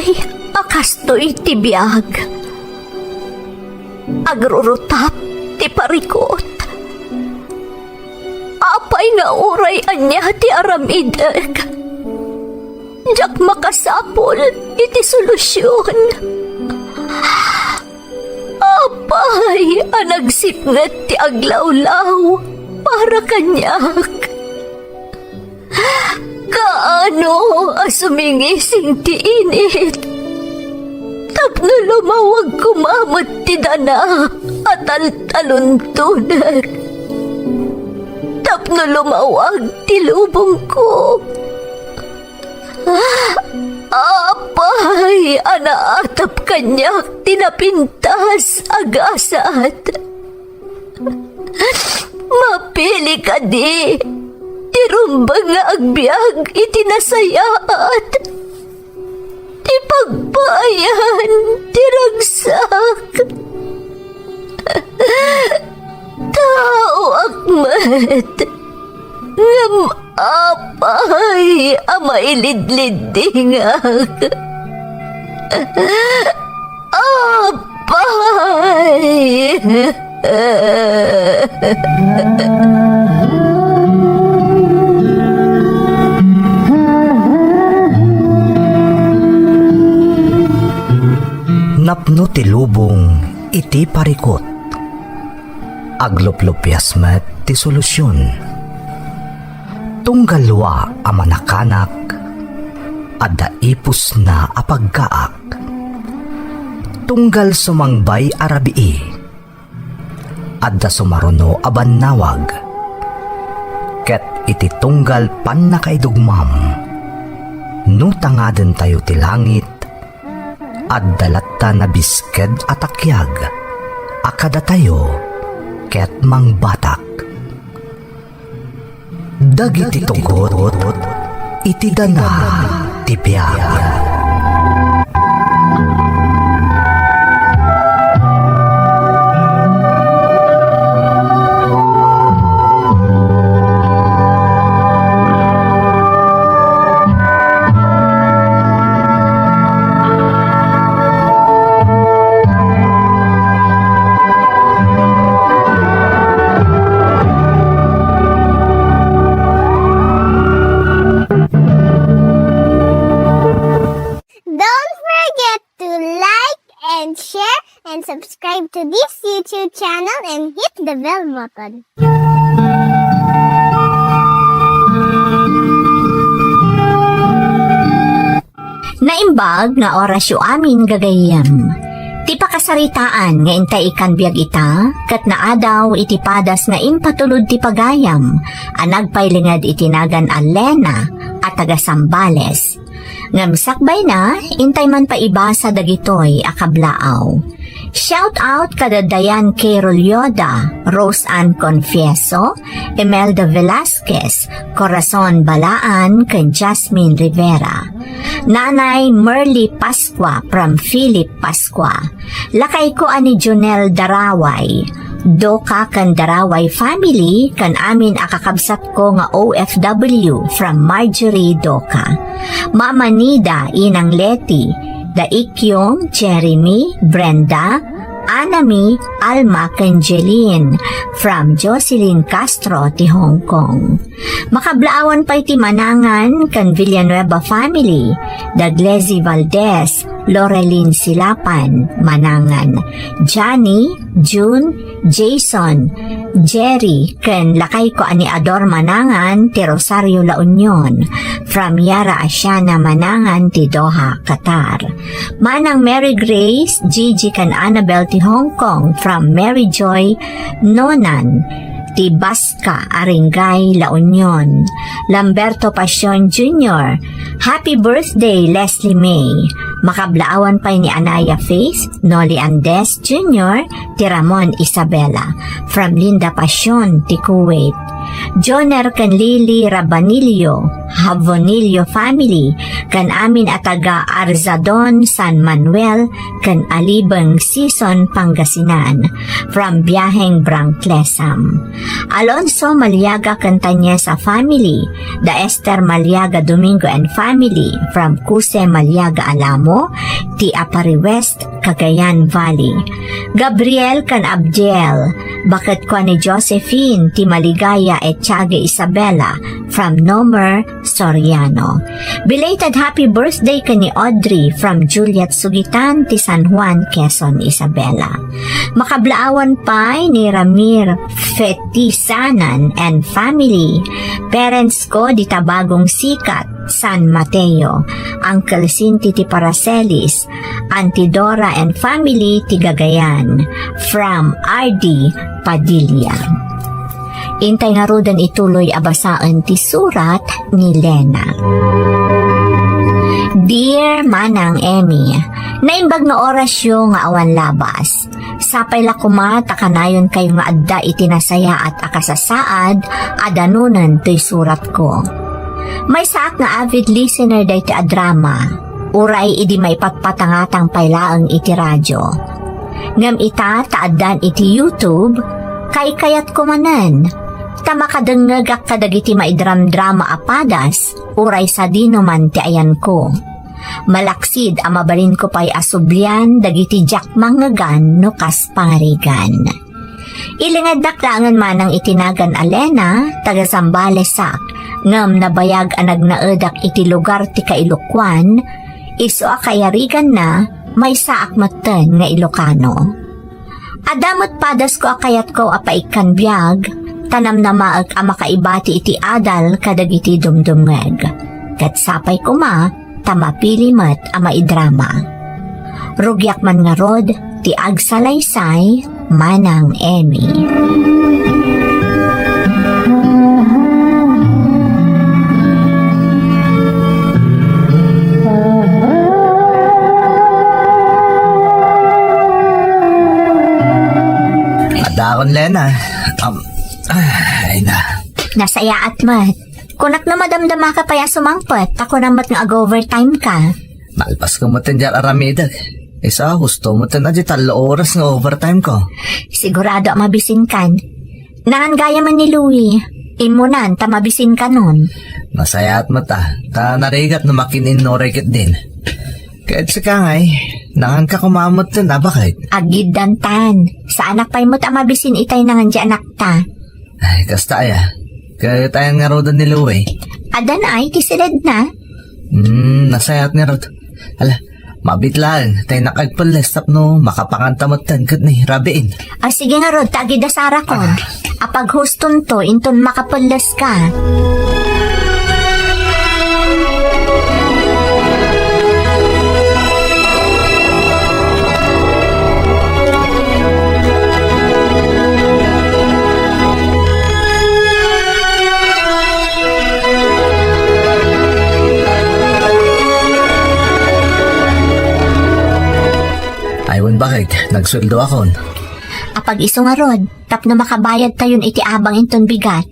Apay, akastoy ti biyag. Agrurutap ti parikot. Apay nga uray anya ti aramideg. Jak makasapol iti solusyon. Apay, anagsipnget ti aglawlaw para kanyak. Kaano asumingising ti init? Tapno lumawag kumamot ti dana at taluntunan. Tapno lumawag ti lubong ko. Apay, anaatap kanyak tinapintas agasat. Mapili ka di. Tirumbang nga agbyag itinasayaat. Ti pagbayan, tiragsak. Tao akmat. Ngam apay, amailidlidingak. Apay. Napno ti lubong iti parikot. Agluplupyas met ti solusyon. Tunggalwa a manakanak adda ipus na apagkaak. Tunggal sumangbay arabii adda sumaruno abannawag. Ket iti tunggal pan nakaidugmam no tangaden tayo ti langit at dalatta na bisked at akyag, akada tayo, ket mang batak. Dagiti tugot, iti dana, tibiyag. Subscribe to this YouTube channel and hit the bell button. Naimbag nga orasyo amin gagayam. Ti pakasaritaan nga intay ikan biag ita, kat naadaw iti padas nga impatulod ti pagayam, anagpailingad itinagan a Lena at taga Sambales. Ngamsakbay na, intay man pa ibasa dagitoy akablaaw. Shout out kada Dayan K. Rolyoda, Rose Ann Confieso, Imelda Velasquez, Corazon Balaan, kan Jasmine Rivera. Nanay Merly Pasqua from Philip Pasqua. Lakay ko ani Jonel Daraway. Doka kan Daraway family kan amin akakabsat ko nga OFW from Marjorie Doka. Mama Nida Inang Leti, Daikyong, Jeremy, Brenda, Anami, Alma, Canjeline from Jocelyn Castro ti Hong Kong. Makablaawan pa iti manangan kan Villanueva family, Daglezi Valdez, Lorelyn Silapan, manangan, Johnny, June, Jason, Jerry, ken lakay ko ani Ador manangan ti Rosario La Union, from Yara Asiana manangan ti Doha, Qatar. Manang Mary Grace, Gigi kan Annabel ti Hong Kong, from Mary Joy Nonan, ti Basca, Aringay, La Union. Lamberto Pasion Jr., happy birthday Leslie May. Makablaawan pa ni Anaya Faith, Noli Andes Jr., ti Ramon Isabela, from Linda Pasion, ti Kuwait. Joner kan Lily Rabanillo, Havonillo family, kan amin at taga Arzadon, San Manuel, kan Alibang Season, Pangasinan, from Biyaheng Brangklesam. Alonso Maliaga kan Tanyesa family, da Esther Maliaga Domingo and family, from Cuse Maliaga Alamo, ti Apari West, Cagayan Valley. Gabriel kan Abdiel, bakit kwa ni Josephine, ti Maligaya et Tiaga Isabela, from Nomer, Soriano. Belated happy birthday ka ni Audrey from Juliet Sugitan, ti San Juan, Quezon, Isabela. Makablaawan pa ni Ramir Fetisanan and family. Parents ko di Tabagong Sikat, San Mateo. Uncle Cinti ti Paracelis, Auntie Dora and family ti Gagayan, from RD Padilla. Intay nga rodan ituloy abasaan ti surat ni Lena. Dear Manang Emmy, naimbag na orasyo nga awan labas. Sapay lakuma takanayon kayo nga adda itinasaya at akasasaad adanunan to'y surat ko. May saak nga avid listener day ti adrama. Uray idi may patpatangatang paylaang iti radyo. Ngam ita taaddan iti YouTube, kay kayat kumanan. Tamakadengagak kadagiti maidram-drama apadas, uray sa dino man ti ayan ko. Malaksid amabalin ko pa'y asublian, dagiti jak mangagan no kasparigan. Ilingad naklangan manang itinagan Alena, taga Zambalesak, ngam nabayag anag naedak iti lugar ti Kailokwan, iso akayarigan na, may saak maten nga Ilocano. Adamot padas ko akayat ko apaikan biyag, tanam na maag amakaibati iti adal kadagiti dumdumeg. Kat sapay ko ma, tamapili mat ama idrama. Rugyak man nga rod, ti agsalaysay, Manang Emmy. Adakon, Lena. Ay na. Nasaya at mat. Kunak na madamdama ka paya sumangpot, ako namat nga ag-overtime ka. Malpas ko mo dyan aramidag. Isa, gusto mo na dyan talo oras nga overtime ko. Sigurado mabisin kan. Nangan gaya man ni Louie. Imunan, tamabisin ka nun. Masaya at mata. Ta narigat na makinin no rekit din. Kahit sa kangay, nangan ka kumamot din, bakit? Agid dantan. Sa anak pa'y mo't amabisin itay nangan di anak ta. Ay, kasta ya. Kaya tayo nga rodan ni Louie. Adan ay, kisilid na. Nasayat nga rod. Ala, mabitlaan. Tayo nakagpalestap no, makapangantamot tan kat ni Rabiin. Sige nga rod, tagid da Sara kon. Apag huston to, inton makapulas ka. Aywan bakit? Nagsweldo akon. Apag iso nga rod, tapno makabayad tayon iti abang inton bigat.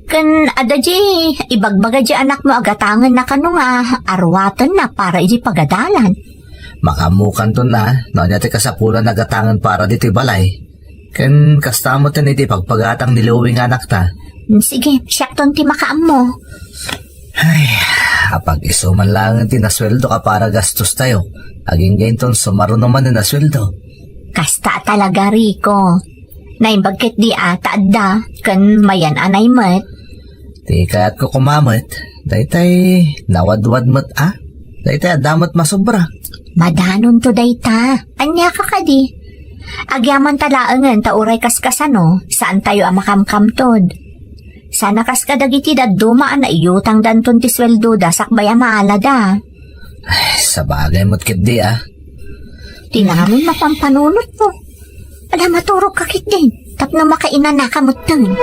Kan adaji, ibagbaga di anak mo agatangan na kano nga, arwatan na para iti pagadalan. Makamukan to na, no niya ti kasapulan nagatangan para dito balay. Kan kastamo tan iti pagpagatang niluwing anak ta. Sige, siyakton ti makaam mo. Ay, apag iso man lang ti nasweldo ka para gastos tayo. Aging gainton sumaro naman na nasweldo. Kasta talaga, Rico. Naimbagkit di ata adda, kan mayan anay mat. Di kaya't ko kumamot, daytay nawadwad mat daytay adamot masobra. Madanon to dayta, anya ka kadi. Agyaman talaangan ta uray kaskasano, saan tayo amakamkamtod. Sana kas kadagiti dumaan na iyutang danton ti sweldo da sakbaya maalada. Ay, sa bagay mo't kit di Tinamin mapampanunot mo. Ala maturog kakit din, tapno makainan na kamutang.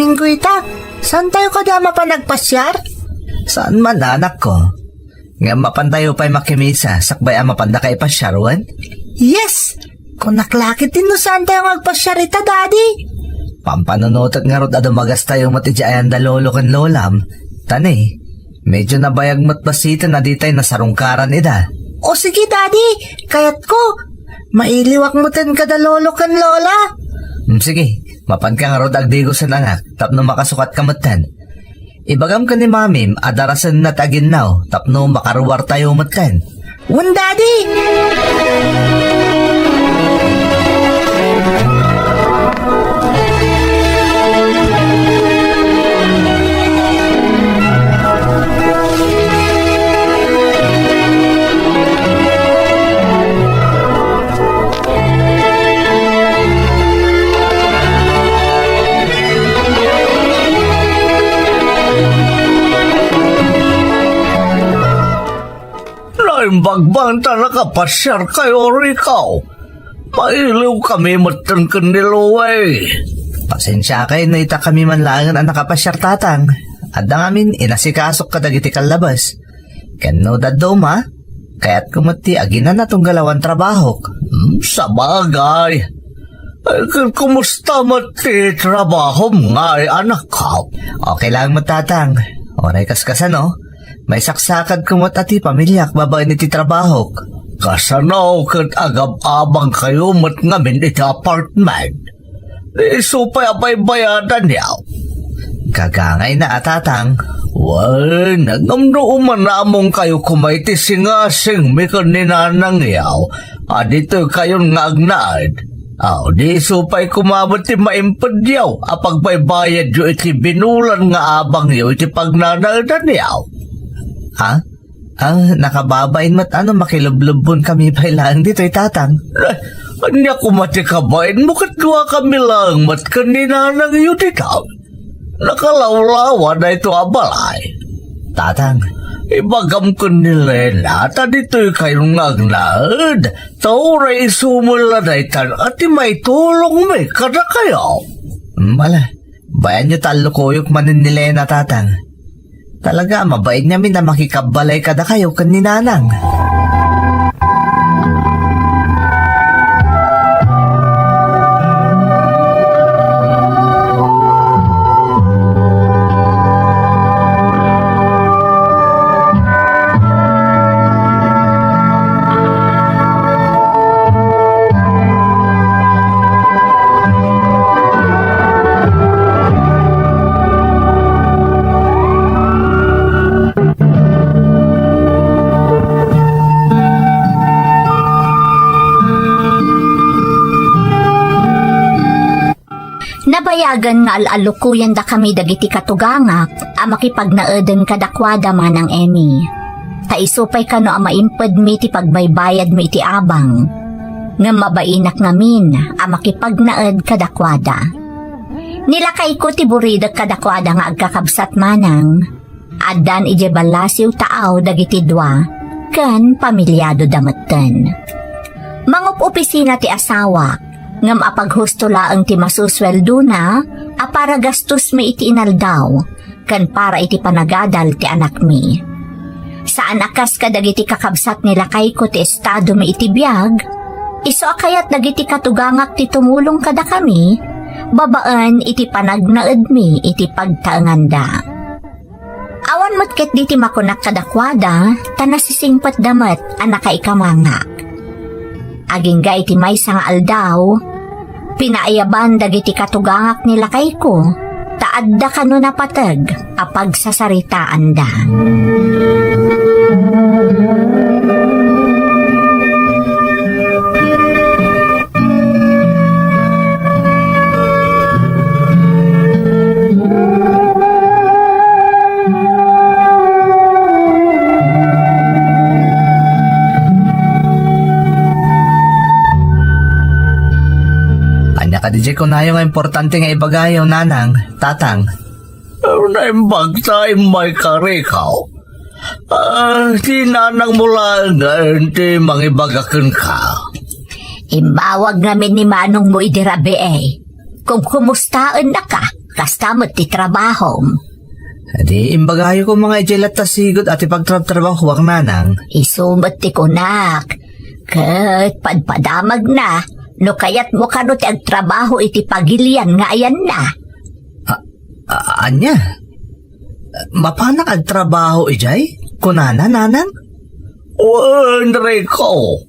Linggo ita. Saan tayo kada mapanagpasyar? Saan man anak ko? Nga mapantayo pa'y makimisa, sakbay ang mapanda kay pasyarwan? Yes! Kung naklakit din no saan tayo magpasyar ita, Daddy. Pampanunutot nga rod adumagas tayo matidyayan da lolo kan lolam. Tani, medyo nabayag matbasita na di tayo nasarungkaran ida. O sige, Daddy. Kayat ko. Mailiwak mo tan kada lolo kan lola. Sige, mapan ka nga rod agdigo sa nangak, tapno makasukat kamatan. Ibagam ka ni mamim, adarasan na taginaw, tapno makaruwar tayo matkan. Wan, Daddy. Bagbanta nakapasyar kayo rikaw. Mailiw kami matan kandiluway. Pasensya kayo na ita kami manlangan ang nakapasyar tatang. At amin inasikasok kadagiti kalabas. Kano dadoma? Kaya't kumati aginan na tong galawan trabahok. Sa bagay. Kumusta mati trabaho nga anak ka? Okay lang matatang. Oray kaskasan no? May saksakad kumot ati pamilyak babae niti trabahok. Kasanaw kat agab-abang kayo mat ngamin iti apartment. Supay apay bayadan yaw. Kagangay na atatang. Well, nagamno umanamong kayo kumaiti singasing may kaninanang yaw. Adito kayon nga agnaad. Di supay kumabot ti maimpad yaw. Apag baybayad yu iti binulan nga abang yaw iti pagnanaadan yaw. Ha? Nakababain mat makilublubon kami pa lang dito tatang. Anya kumati kabain mo katwa kami lang mat kanina nang iyo dito. Nakalawlawa na ito abalay. Tatang, ibagam ko nila nata dito'y kayong ngagnaad. Tauray sumula na itan at may tulong may kada kayo. Mala, bayan nyo talo koyok manin nila na tatang. Talaga, mabait namin na makikabalay kada kayo kaninanang. Nabayagan nga alalukuyan da kami dagiti katugangak a makipagnaeden kadakwada manang Emmy. Taisupay kano a maimped mi ti pagbaybayad mi iti abang. Nga mabainak ngamin a makipagnaed kadakwada. Nilakay ko ti buridag kadakwada nga agkakabsat manang. Addan ije balasiw taaw dagiti dua ken pamilyado dametten. Mangup opisina ti asawa ngam apaghusto laeng ti masusweldo na a para gastos mi iti inaldaw kan para iti panagadal ti anak mi. Saan akas ka dagiti kakabsat nila kay ko ti estado mi iti biag, iso akayat dagiti katugangak ti tumulong kada kami, babaan iti panagnaed mi iti pagtaenganda. Awan mo't ket diti makunak kadakwada, tanasisingpat damat anaka ikamangak. Aging ga iti maysa nga aldaw, pinaayaban dagiti katugangak nila kay ko, taadda kano napatag apag sasaritaan da. DJ ko na yung importante nga ibagayaw nanang, tatang. Naimbag tayo may karikaw. Di nanang mula nga, hindi mangibagakan ka. Imbawag namin ni manong mo idirabe eh. Kung kumustaan na ka, kastamot ti trabaho. Di imbagayo ko mga ijelat tasigod at ipagtrabaho wak nanang. Isumot ti kunak. Kat padpadamag na, no kayat mo kano ti agtrabaho iti pagilian nga ayan na. Anya? Mapanak agtrabaho ijay? Kunana, nanang? Enrico,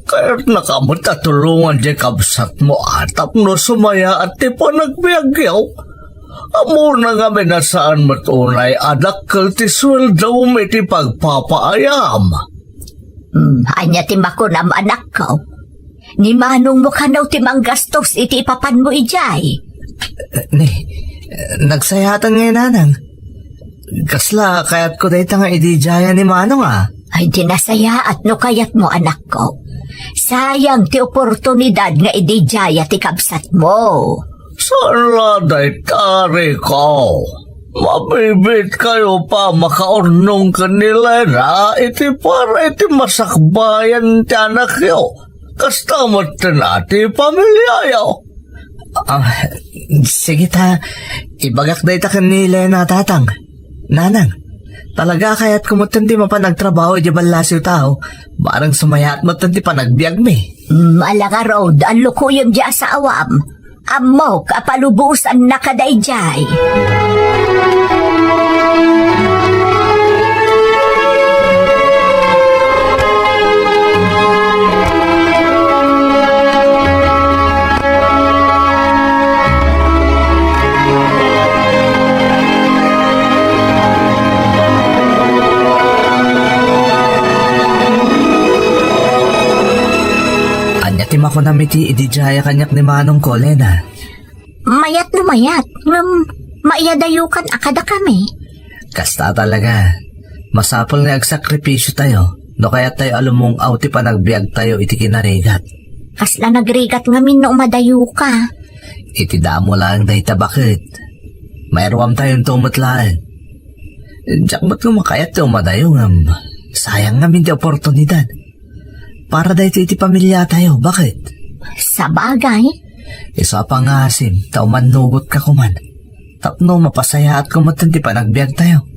kaya't nakamot at tulungan di kabsat mo atap no sumaya at ti panagbiagyaw. Amo na nga minasaan matunay adak ti sweldo may ti pagpapaayam. Anya ti makunam anak ko. Ni manong mo kanaw ti manggastos iti ipapan mo ijay. Nagsayatan ngayon nanang. Kasla kaya't ko dahi nga idijaya ni manong Ay dinasaya at no kayat mo anak ko. Sayang ti oportunidad nga idijaya ti kabsat mo. Saan laday tari ko? Mabibit kayo pa makaurnong kanila na iti para iti masakbayan ti anak yo. Kastamot na ti pamilya yo. Sige ta, ibagak dahi ta kanila na tatang. Nanang, talaga kaya't kumutan di mapanagtrabaho di balasiw tao. Barang sumayat mo tanti panagbiag me. Alaga road, ang lukuyom diya sa awam. Amok, apalubusan na kadayjay. Tim ako na miti idijaya kanyak ni manong ko, Lena. Mayat no mayat, maiyadayukan akada kami. Kasta talaga. Masapol nga agsakripisyo tayo. No kaya tayo alumong ti panagbiag tayo iti kinarigat. Kasla nagrigat ngamin no madayo ka. Iti damo lang dahi tabakit. Mayroam tayong tumutlaan. Diyak ba't kumakayat tayo madayo ngam? Sayang ngamin di oportunidad. Para dahil iti pamilya tayo, bakit? Sa bagay? Isa pa nga asim, tao manugot ka kuman. Tapno mapasaya at kumatan ti panagbiag tayo.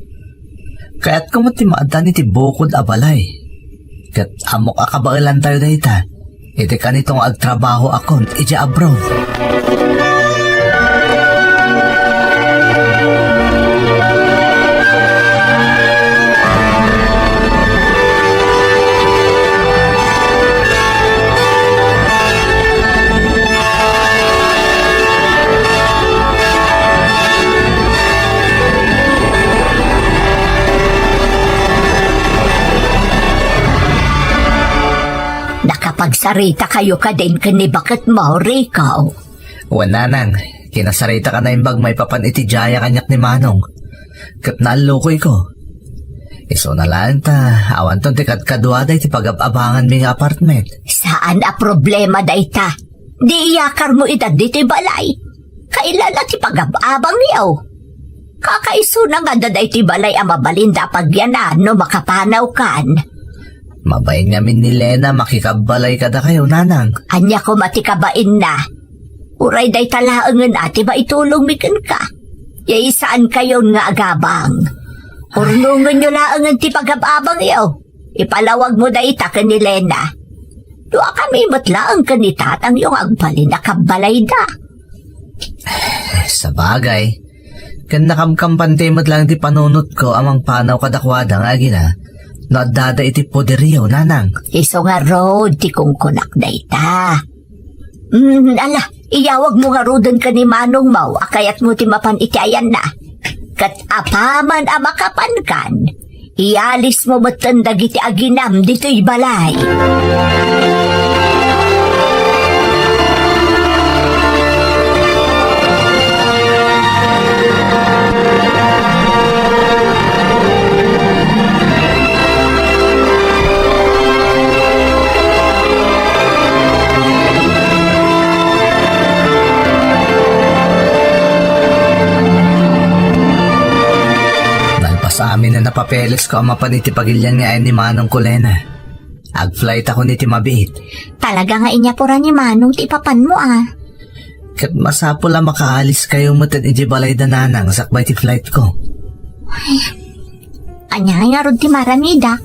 Kaya't kumati maadan iti bukod abalay. Kat amok akabailan tayo dahil ta. Iti kanitong agtrabaho akon, iti abroad. Pagsarita kayo ka din kani bakit mo, Rico? Wananang, kinasarita ka na imbag may papan iti jaya kanyak ni manong. Kat nalukoy ko. Iso na lang ta, awan ton ti kadkadwada iti pag-abangan mi nga apartment. Saan a problema dayta? Di iyakar mo edad diti balay. Kailala ti pag-abang niyaw. Kakaiso na nga daday ti balay ang mabalinda pagyanan no makapanaw kan. Mabay ngamin ni Lena makikabalay kada kayo, nanang. Anya ko matikabain na. Uray day talaangan ati ba itulong mikan ka? Yay saan kayon nga agabang? Urnungan nyo laangan ti pag-abang yaw. Ipalawag mo day ta ka ni Lena. Dua kami matlaang ka ni tatang yung agbalin na kabalay da. Sa bagay, kan nakamkampante mo't lang ti panunot ko amang panaw kadakwada nga gina. Nadada iti poderiyo, nanang. Iso nga road, ti kong kunak na ita. Ala, iyawag mo nga rodan ka ni Manong Mau, akayat mo ti mapan iti ayan na. Kat apaman amakapan kan, ialis mo matandag iti aginam dito'y balay. Sa amin na napapeles ko ang mapanitipagilyan ni Ayun ni Manong Kulena. Ag-flight ako ni Timabit. Talaga nga inya pura ni Manong ti papan mo Kat masapol ang makaalis kayo matad iji balay dananang sakbay ti flight ko. Anya nga rod ti maramida.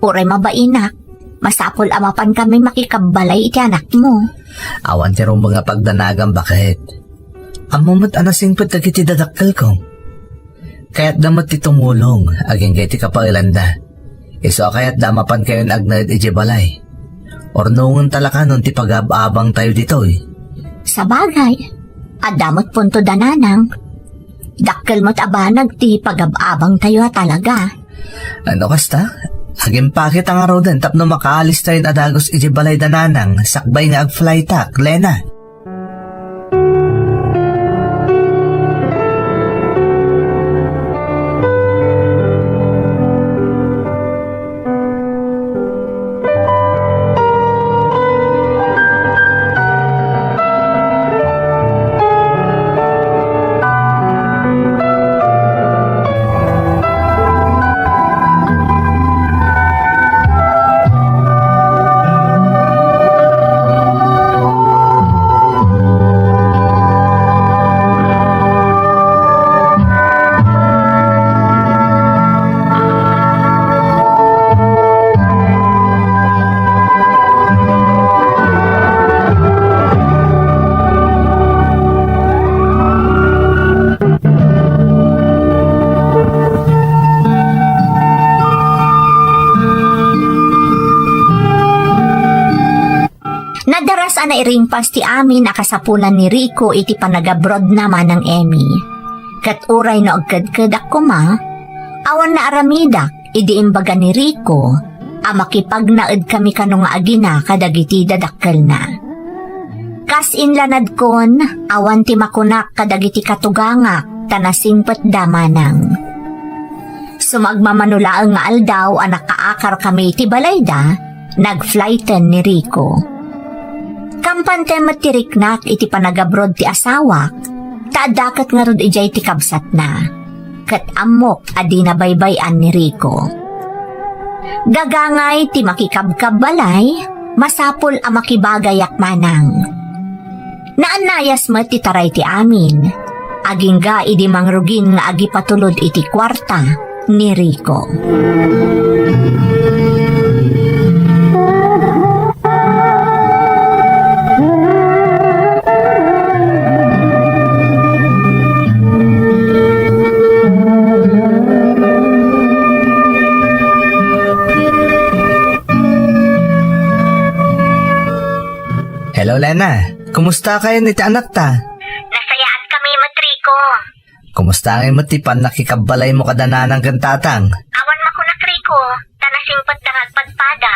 Uray mabainak. Masapol amapan kami makikabalay iti anak mo. Awan ti rong mga pagdanagang bakit. Amumot anasing patagiti dadakkel ko. Kaya't damat ti tumulong, aging kay ti kapailanda. Iso kaya't damapan kayo agnad iji balay. Ornungon talaka nun ti pag-abang tayo ditoy. Sa bagay, adamot punto dananang. Dakkel mo't abanag ti pag-abang tayo talaga. Ano kasta? Aging pakit ang araw din tapno makaalis tayo adagos iji balay dananang sakbay nga ag-fly tak, Lena. Nadaras ana iringpas ti amin akasapulan ni Rico iti panagabroad naman ng Emmy. Kat uray no agkadkadak ko ma, awan na aramidak idi imbaga ni Rico, amakipagnaed kami kanong agina kadagiti dadakkel na. Kas inlanad kon, awan ti makunak kadagiti katugangak tanasingpet damanang. Sumagmamanulaang nga aldaw anak kaakar kami ti balayda, nagflighten ni Rico. Kampante matiriknak iti panagabroad ti asawak, taadakat nga rod ijay ti kabsat na. Kat amok adi na baybayan ni Rico. Gagangay ti makikabkab balay, masapol ang makibagayak manang. Naanayas mo ti taray ti amin, aging ga idi mangrugin nga agi patulod iti kwarta ni Rico. Hello, Lena. Kumusta kayo niti anak ta? Nasayaan kami, Matriko. Kumusta ngayon matipan nakikabalay mo kadananang kantatang? Awan makunak, Rico. Tanasingpat dangagpadpada.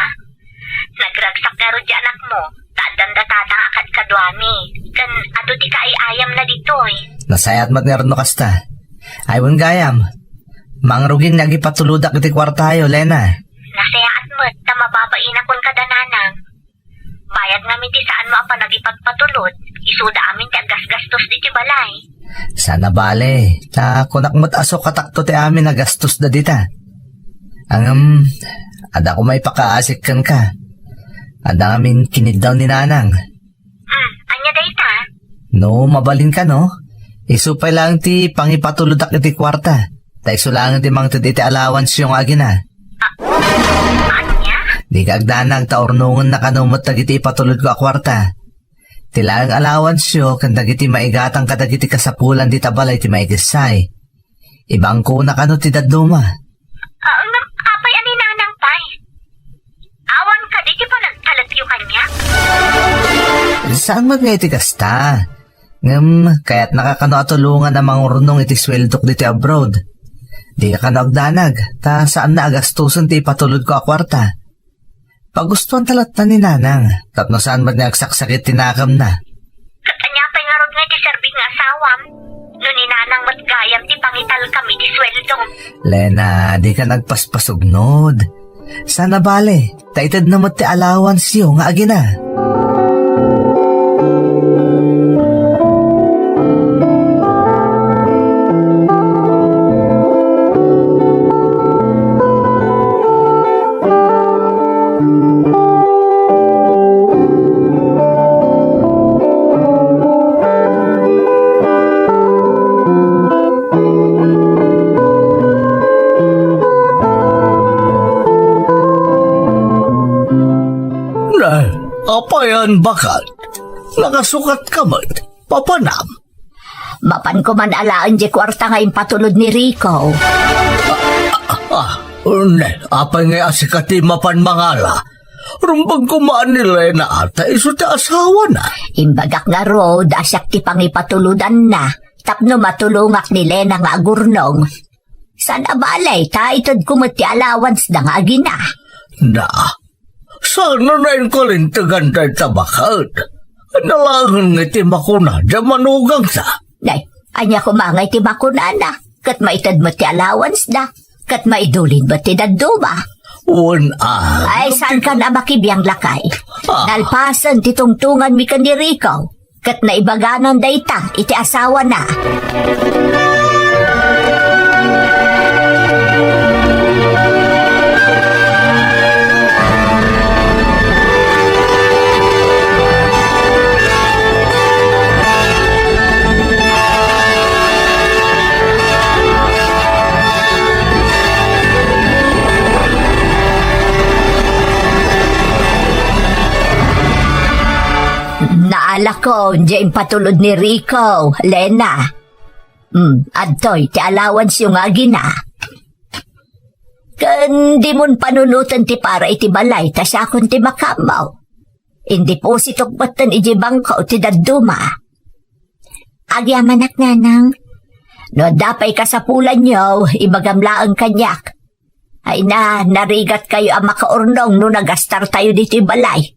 Nagragsak na ro di anak mo. Taadanda tatang akad kadwami. Kan ato di ka ayam na ditoy. Nasayat mat nga rin no kasta. Aywan gayam. Mangruging nagipatuludak iti kwartayo, Lena. Nasayaan mo, tamababain akong kadananang. Bayad namin ti saan mo ang panagipagpatulod. Isuda amin ti agas-gastos di ti balay. Sana bale. Ta kunak mo't aso katakto ti amin na gastos da dita. Ada ko may pakaasik kan ka. Ada amin kinid daw ni nanang. Anya dayta? No, mabalin ka no? Isupay lang ti pangipatuludak iti kwarta. Ta iso lang ti mang ti allowance yung agina. Anya? Di kagdanag ta ornungon na kanumot tagiti ipatulod ko a kwarta. Tilang allowance yo kan dagiti maigatang kadagiti kasapulan di tabalay ti maigisay. Ibang ko na kano ti daduma. Apay ani nanang pay. Awan ka, di pa nagtalagyo kanya? Saan mo nga iti kasta? Kaya't nakakano atulungan ang mga urunong iti sweldok diti abroad. Di ka kanagdanag, ta saan na agastusan ti ipatulod ko a kwarta. Pagustuhan talat na ni nanang, tapno saan mo nagsaksakit tinakam na. Kanya pa'y nga rod nga ti serbing nga asawam. No ni nanang matgayam ti pangital kami ti sweldong. Lena, di ka nagpaspasugnod. Sana bale, taitad na mo ti allowance yo nga agina. kan bakat. Nakasukat ka mat, papanam. Mapan ko man alaan di kwarta nga impatulod ni Rico. Apay nga asikati mapan mangala. Rumbag kumaan ni Lena ata, iso ti asawa na. Imbagak nga road, asyak ti pangipatuludan na. Tapno matulungak ni Lena nga agurnong. Sana balay, ta itod kumati allowance na nga agina. Na, sana na yung kalintagan tayo tabakat. Nalangan nga ti makuna, dyan manugang sa. Nay, anya kumangay ti makunana. Kat maitad mo ti allowance na. Kat maidulin mo ti daduma. Ay, saan ka na makibiyang lakay? Nalpasan ti tungtungan mi kan ni Rico. Kat naibaganan dayta, iti asawa na. Naala ko, diyan patulod ni Rico, Lena. Adtoy, ti allowance yung agina. Kan di mon panunutan ti para iti balay, ta siya akong ti makamaw. Hindi po si tukbatan iti bangko ti daduma. Agyamanak nanang, no dapay ka sa pulan nyo, ibagamlaang kanyak. Ay narigat kayo ang makaurnong no nagastar tayo dito balay.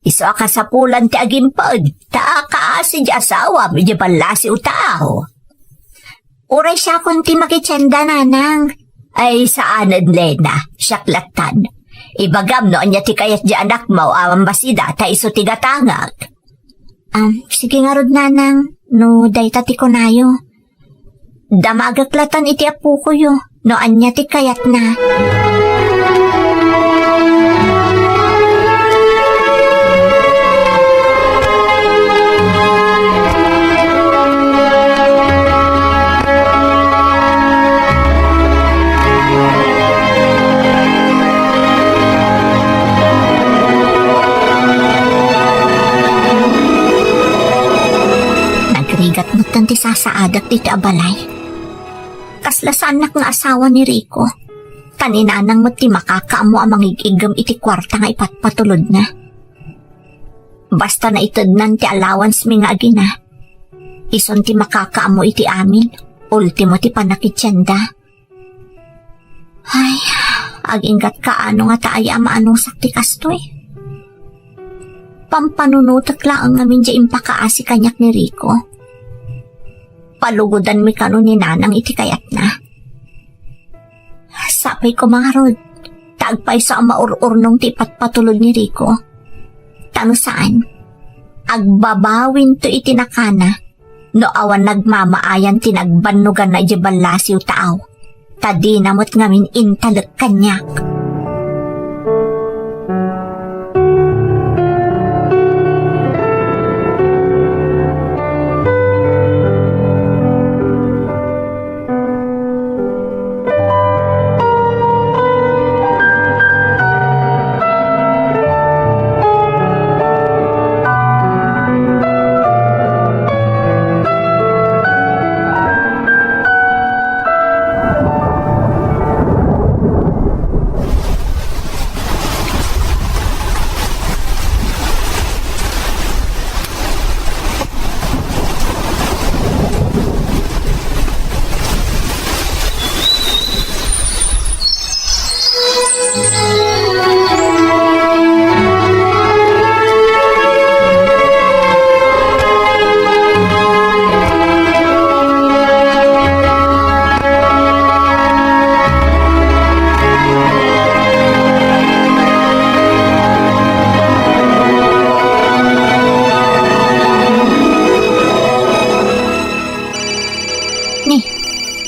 Iso ka sa pulan ti agimpod, ta kaasi di asawa, medyo balasi utaw. Uray siya kung ti makitsenda nanang. Ay saanan Lena, siyaklatan. Ibagam no anya ti kayat di anak mo, basida, ta iso ti gatangag. Sige nga rod nanang, no dayta ti kunayo. Damagaklatan iti apu ko yo, no anya ti kayat na. Nagrigat mo tanti sasaadak dito abalay. Kaslasan anak nga asawa ni Rico. Kaninanang mo ti makakaamo ang mangigigam iti kwarta nga ipatpatulod na. Basta na itadnan ti allowance mi nga agina. Ison ti makakaamo iti amin. Ultimo ti panakitsenda. Ay, aginggat ka ano nga taaya maanong sakti kastoy. Pampanunutak lang ngamin di impakaasi kanyak ni Rico. Palugudan mi kano ni nanang iti kayat na. Sapay ko mga rod, tagpay sa maururnong tipat patulod ni Rico. Tano saan? Agbabawin to iti nakana, no awan nagmamaayan tinagbanugan na ijibalasiw taaw. Tadi namot ngamin intalag kanyak.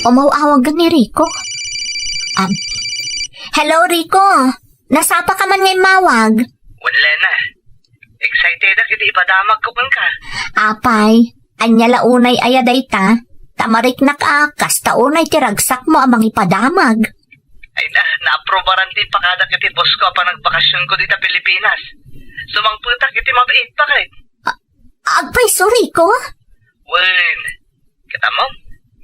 Umawawag ni Rico. Hello, Rico. Nasapa ka man ngayon mawag? Wala na. Excited na kiti ipadamag ko man ka. Apay, anya launay ayaday ta. Tamarik na ka, kasta unay tiragsak mo amang ipadamag. Ay na-aprobaran din pa kada kiti boss ko pa nagbakasyon ko dito Pilipinas. Sumangputak iti mabait pa kay. Agpay, sorry ko. Wen, kita mo,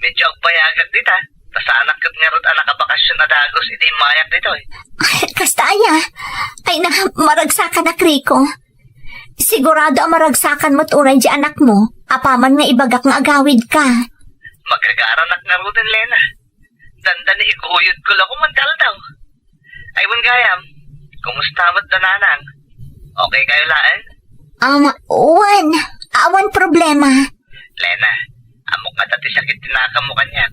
medyo agpayagat dita. Tasanak kat nga rot anak bakasyon na dagos iti mayak dito eh. Kastaya. Ay na, maragsakan na, Rico. Sigurado ang maragsakan mo't uray di anak mo. Apaman nga ibagak nga agawid ka. Magkagaranak nga rutin, Lena. Dandan ni ikuyod ko lang kumandal daw. Ay, wan gayam, kumusta mo't dananang? Okay kayo laan? Awan problema. Lena, amok nga dati sakit tinaka mo kanyak.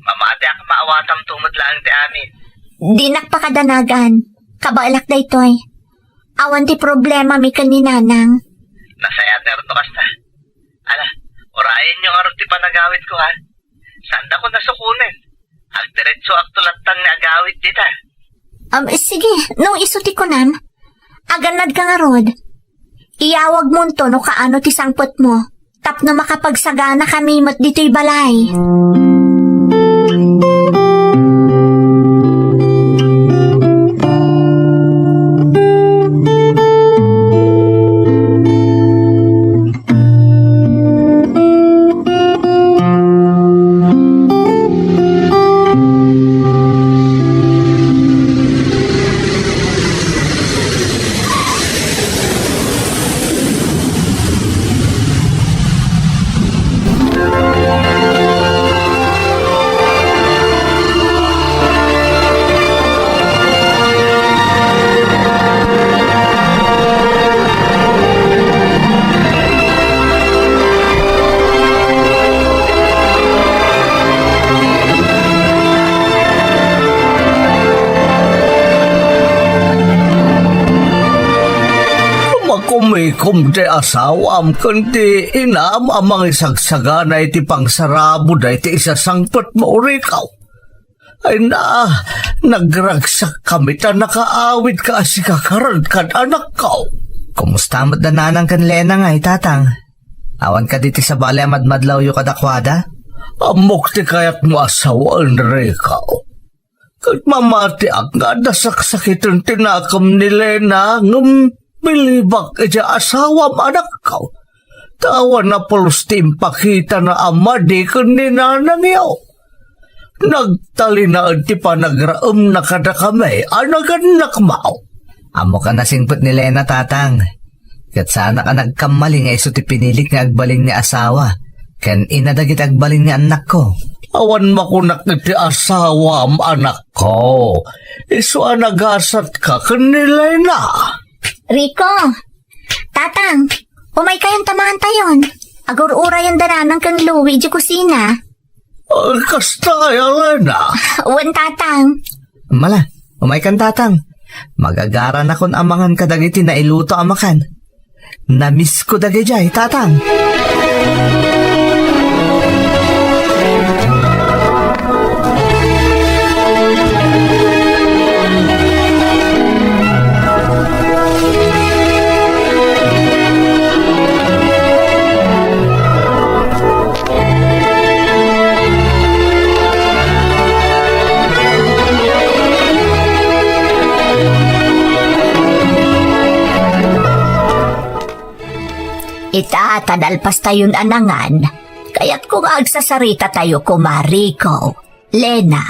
Mamati ako maawatam tumod lang ti amin. Di nakpakadanagan. Kabalak da ito'y. Awan ti problema mi kaninanang. Nasayat na rin kasta. Ala, orayin yung arot ti panagawit ko ha. Sanda ko nasukunin. Agdiretso aktulatang na agawit dita. Sige, nung isuti ko nam. Aganad ka nga rod. Iyawag mo to no kaano ti sangpot mo. Tapno makapagsagana kami mat dito'y balay. Kumikom ti asawam kundi inam amang isagsagana iti pangsarabo da iti isasangpot mo urikaw. Ay na, nagragsak kami ta nakaawit ka asi kakarad kan anak ka. Kumusta mo't dananang kan Lena nga tatang? Awan ka diti sa bali amadmadlaw yu kadakwada? Amok ti kayat mo asawaan rikaw. Kat mamati ang nga dasaksakitan tinakam ni Lena bilibak ija asawam anak ka. Tawa na pulos timpakita na amadi kundi nanang yaw. Nagtali na ti panagraam na kada kami anaganak mao. Amo ka nasingpot ni Lena tatang. Kat sana ka nagkamaling nga iso ti pinilik nga agbaling ni asawa. Ken inadagit agbaling ni anak ko. Awan makunak iti asawam anak ko. Iso anagasat ka kanilay na. Rico, tatang, umay kayong tamahan tayon. Agur-ura yung daranang kang luwi di kusina. Kasta Elena. Wan tatang. Mala, umay kan tatang. Magagara na kun amangan ka dagiti na iluto amakan. Namiss ko dagijay tatang. Itatadalpas tayon anangan, kaya't kung agsasarita tayo Rico, Lena.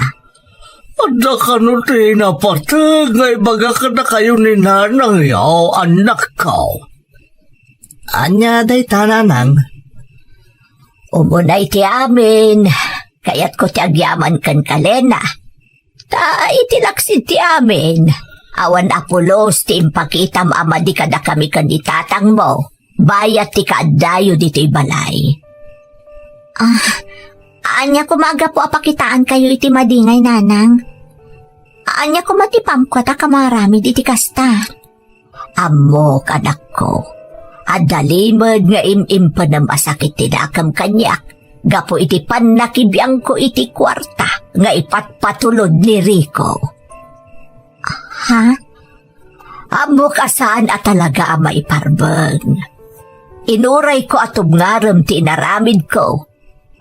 Ada ka no ti napatag nga ibaga ka na kayo ni nanang yaw anak ka. Anya day tananang. Umunay ti amin, kaya't ko ti agyaman kan ka Lena. Ta itilaksid ti amin, awan apulos ti impakitam amadi kada kami kan itatang mo. Bayat ti kaadayo dito'y balay. Anya kumaga po apakitaan kayo iti madingay nanang. Anya kumatipam ko ta kamarami iti kasta. Amo kanak ko. Adalimod nga imimpa na masakit tinakam kanyak. Gapo iti panakibiyang ko iti kwarta nga ipatpatulod ni Rico. Ha? Amo kasaan at talaga ama iparbeng. Inuray ko atong ngaram ti inaramid ko.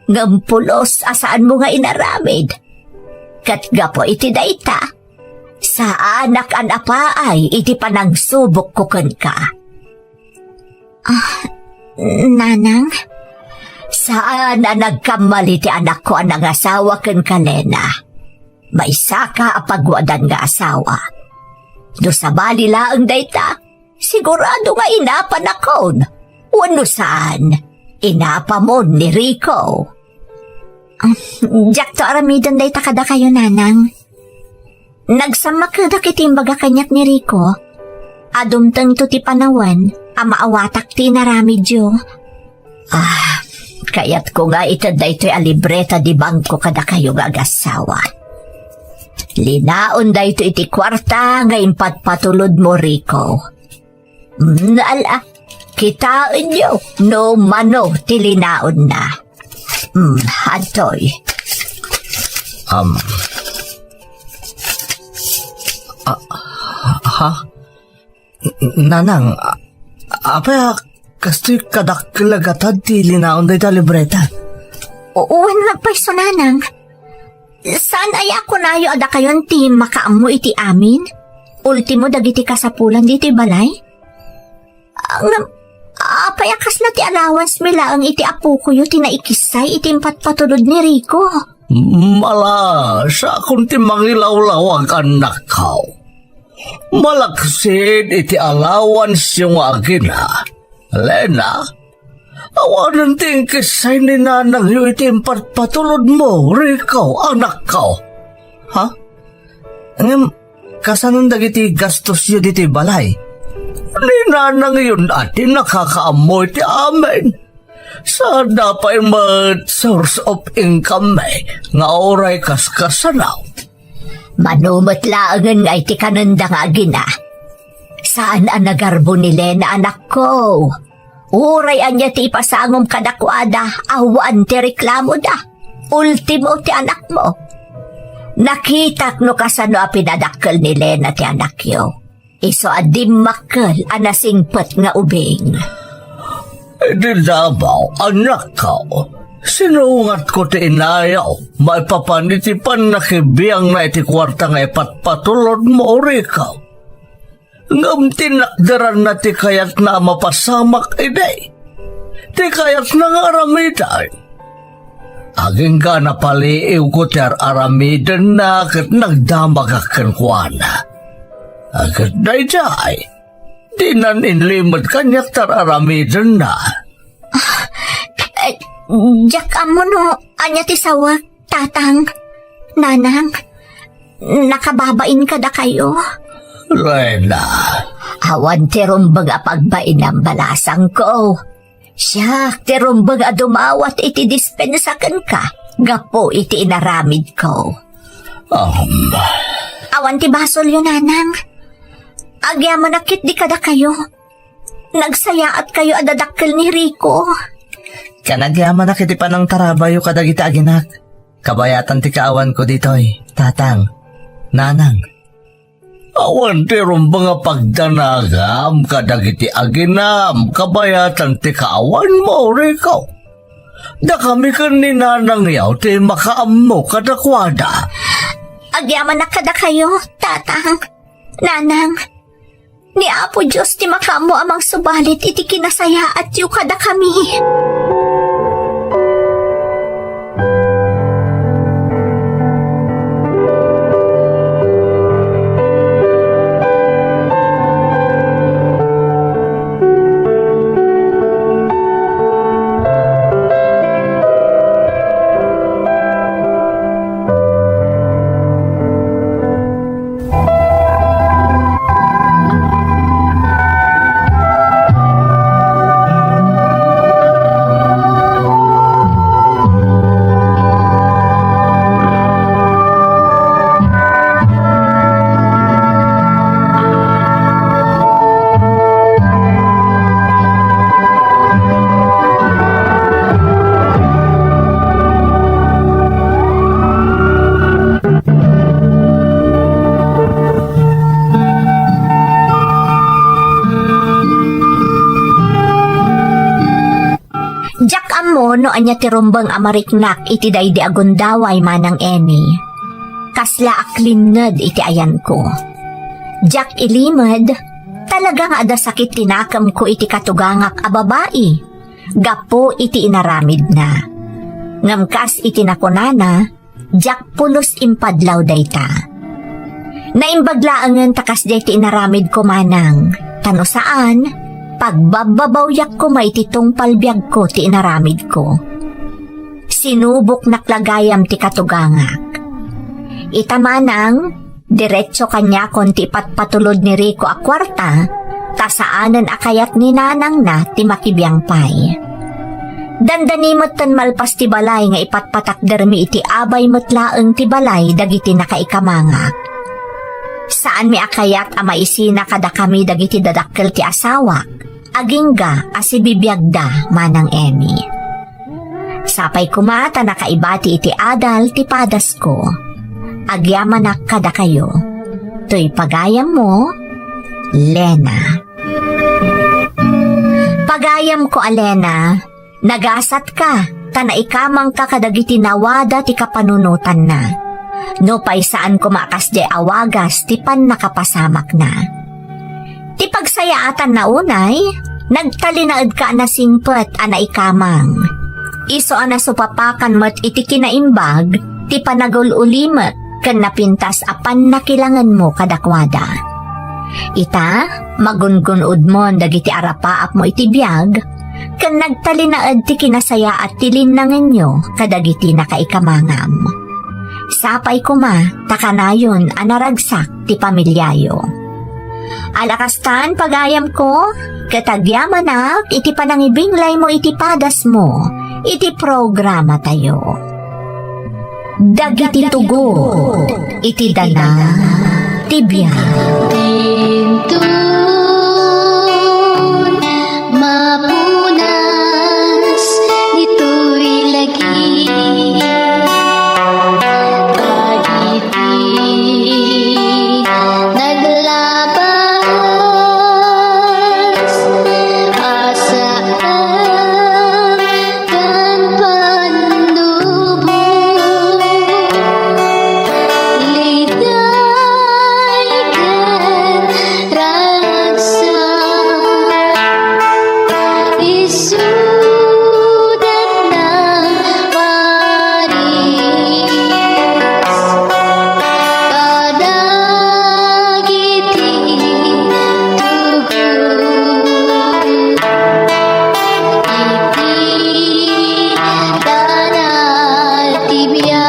Ngampulos asaan mo nga inaramid. Kat gapo iti daita. Sa anak an apaay, iti panang subok ko ken ka. Nanang? Saan na nagkamali ti anak ko ang asawa ken kalena? May saka apagwadan nga asawa. Do sa balila ang dayta, sigurado nga inapan akon. Wano saan? Inapa mo ni Rico. Jack to aramidan dayta kada kayo, nanang. Nagsamak kada kitimbaga kanyak ni Rico. Adumtang to ti panawan, amaawatak ti naramidyo. Kaya't ko nga itaday to'y alibreta di bangko kada kayo gagasawa. Linaon day to iti kwarta nga impatpatulod mo, Rico. Naala, kitaan nyo, no mano ti linaon na. Hantoy. Nanang, apa kastoy kadakilagatan ti linaon day ta libreta? Uwan nagpaiso, nanang. Saan ay ako nayo ada kayon ti makaamu iti amin? Ultimo dagiti kasapulan diti balay? Payakas na ti allowance mila ang iti apo ko yu tinaikisay iti patpatulod ni Rico. Mala, sa akong ti mangilawlaw ang anak ko. Malaksid iti allowance yung agina. Lena, awanan ting kisay ni nanang yu iti patpatulod mo, Rico, anak ko. Ha? Ngam, kasanon dagiti gastos yu diti balay? Ni nanang yun ati nakakaamoy ti amin. Sa dapay source of income nga oray kaskasanaw. Manumot laangan nga iti kananda nga agina. Saan ang nagarbo ni Lena, anak ko? Uray anya ti ipasangom kadakwada, awan ti reklamo da. Ultimo ti anak mo. Nakitak no kasano a pinadakkel ni Lena ti anak yo. Iso adim makkel anasingpet nga ubing. Di dabaw, anak ko. Sinungat ko ti inayaw. Maipapanitipan na kibiyang na iti kwarta nga ipatpatulod mo, Rico. Ngam tinakdaran na ti kayat na mapasamak iday. Ti kayat na nga aramidan. Aging ka napaliiw ko ti aramidan na kat nagdamagakan kwa na. Agad day, di nan inlimad kanyak tar aramidan na. Jack amo no, anya ti sawa, tatang, nanang, nakababain ka da kayo. Lena. Awan ti rumbag a pagbain ang balasang ko. Siya, ti rumbag a dumawat iti dispensakan ka, gapo iti inaramid ko. Awan ti basol yun, nanang. Agya manakit di kada kayo. Nagsayaat kayo adadakkel ni Rico. Kanagyaman na kiti pa ng tarabayo kadagita aginak. Kabayatan ti kaawan ko ditoy, tatang, nanang. Awan ti rumbang pagdanagam kadagiti aginam kabayatan ti kaawan mo, Rico. Da kami kan ni nanang yaw ti makaammo kadakwada. Agyaman na kada kayo, tatang, nanang. Ni Apo Diyos ti makamo amang subalit iti kinasaya at yu kada kami. No anya ti rumbang amariknak iti daydi agundaway manang Emi. Kasla aklinad iti ayan ko. Jak ilimad, talagang ada sakit tinakam ko iti katugangak a babae. Gapo iti inaramid na. Ngamkas iti nakunana, jak pulos impadlaw dayta. Naimbaglaangan takas dayta inaramid ko manang. Tano saan, pagbababawyak ko maititong palbiag ko ti inaramid ko. Sinubok naklagayam ti katugangak. Itamanang, diretso kanya konti patpatulod ni Rico a kwarta, tasaanan akayat ni nanang na ti makibiyang pay. Dandanimot tan malpas ti balay nga ipatpatakdermi iti abay mutlaeng ti balay dagiti nakaikamangak. Saan mi akayat a maisina kada kami dagiti dadakkel ti asawak, agingga asibibiyagda manang Emi. Sapay kumata nakaibati iti adal ti padas ko. Agyamanak kada kayo. To'y pagayam mo, Lena. Pagayam ko, Alena, nagasat ka, tanaikamang ka kadagiti nawada ti kapanunutan na. No pay saan kumakas di awagas ti pan nakapasamak na. Ti pagsayaatan na unay, nagtalinaad ka na singpet anaikamang. Iso ana supapakan mat iti kinaimbag, ti panagul ulimet, kan napintas apan nakilangan mo kadakwada. Ita, magungunod mo dagiti arapaap mo iti biyag, kan nagtalinaad ti kinasaya at tilinangan nyo kadagiti nakaikamangam. Sapay kuma, takanayon anaragsak ti pamilyayo. Alakastan pagayam ko, katagyamanak iti panangibinglay mo iti padas mo, iti programa tayo. Dagiti tugo, iti dana, tibiyag. Tintun, mapunas, ito'y lagi. Pag-iti, naglabas, asaan kan pandubo. Liday kan ragsa, isudat ng maris, kadagiti tugon, iti danal tibiyag.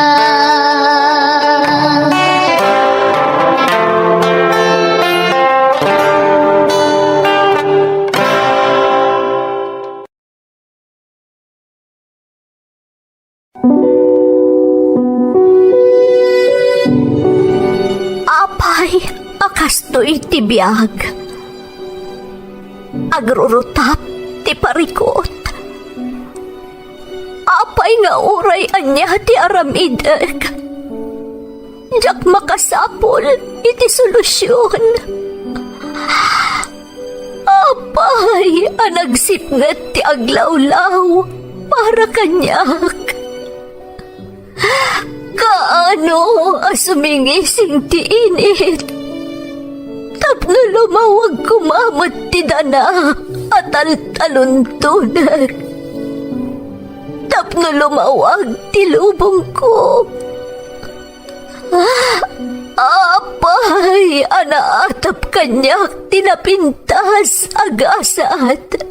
Apay, akasto'y tibiyag. Agrurutap, ti parikot. Apay nga uray anya ti aramideg. Jak makasapol, iti solusyon. Apay, anagsipngat ti aglawlaw, para kanyak. Kaano asumingising ti init? Tapno lumawag kumamot ti dana at taluntunan. Tapno lumawag ti lubong ko. Apay, anaatap kanyak tinapintas agasat.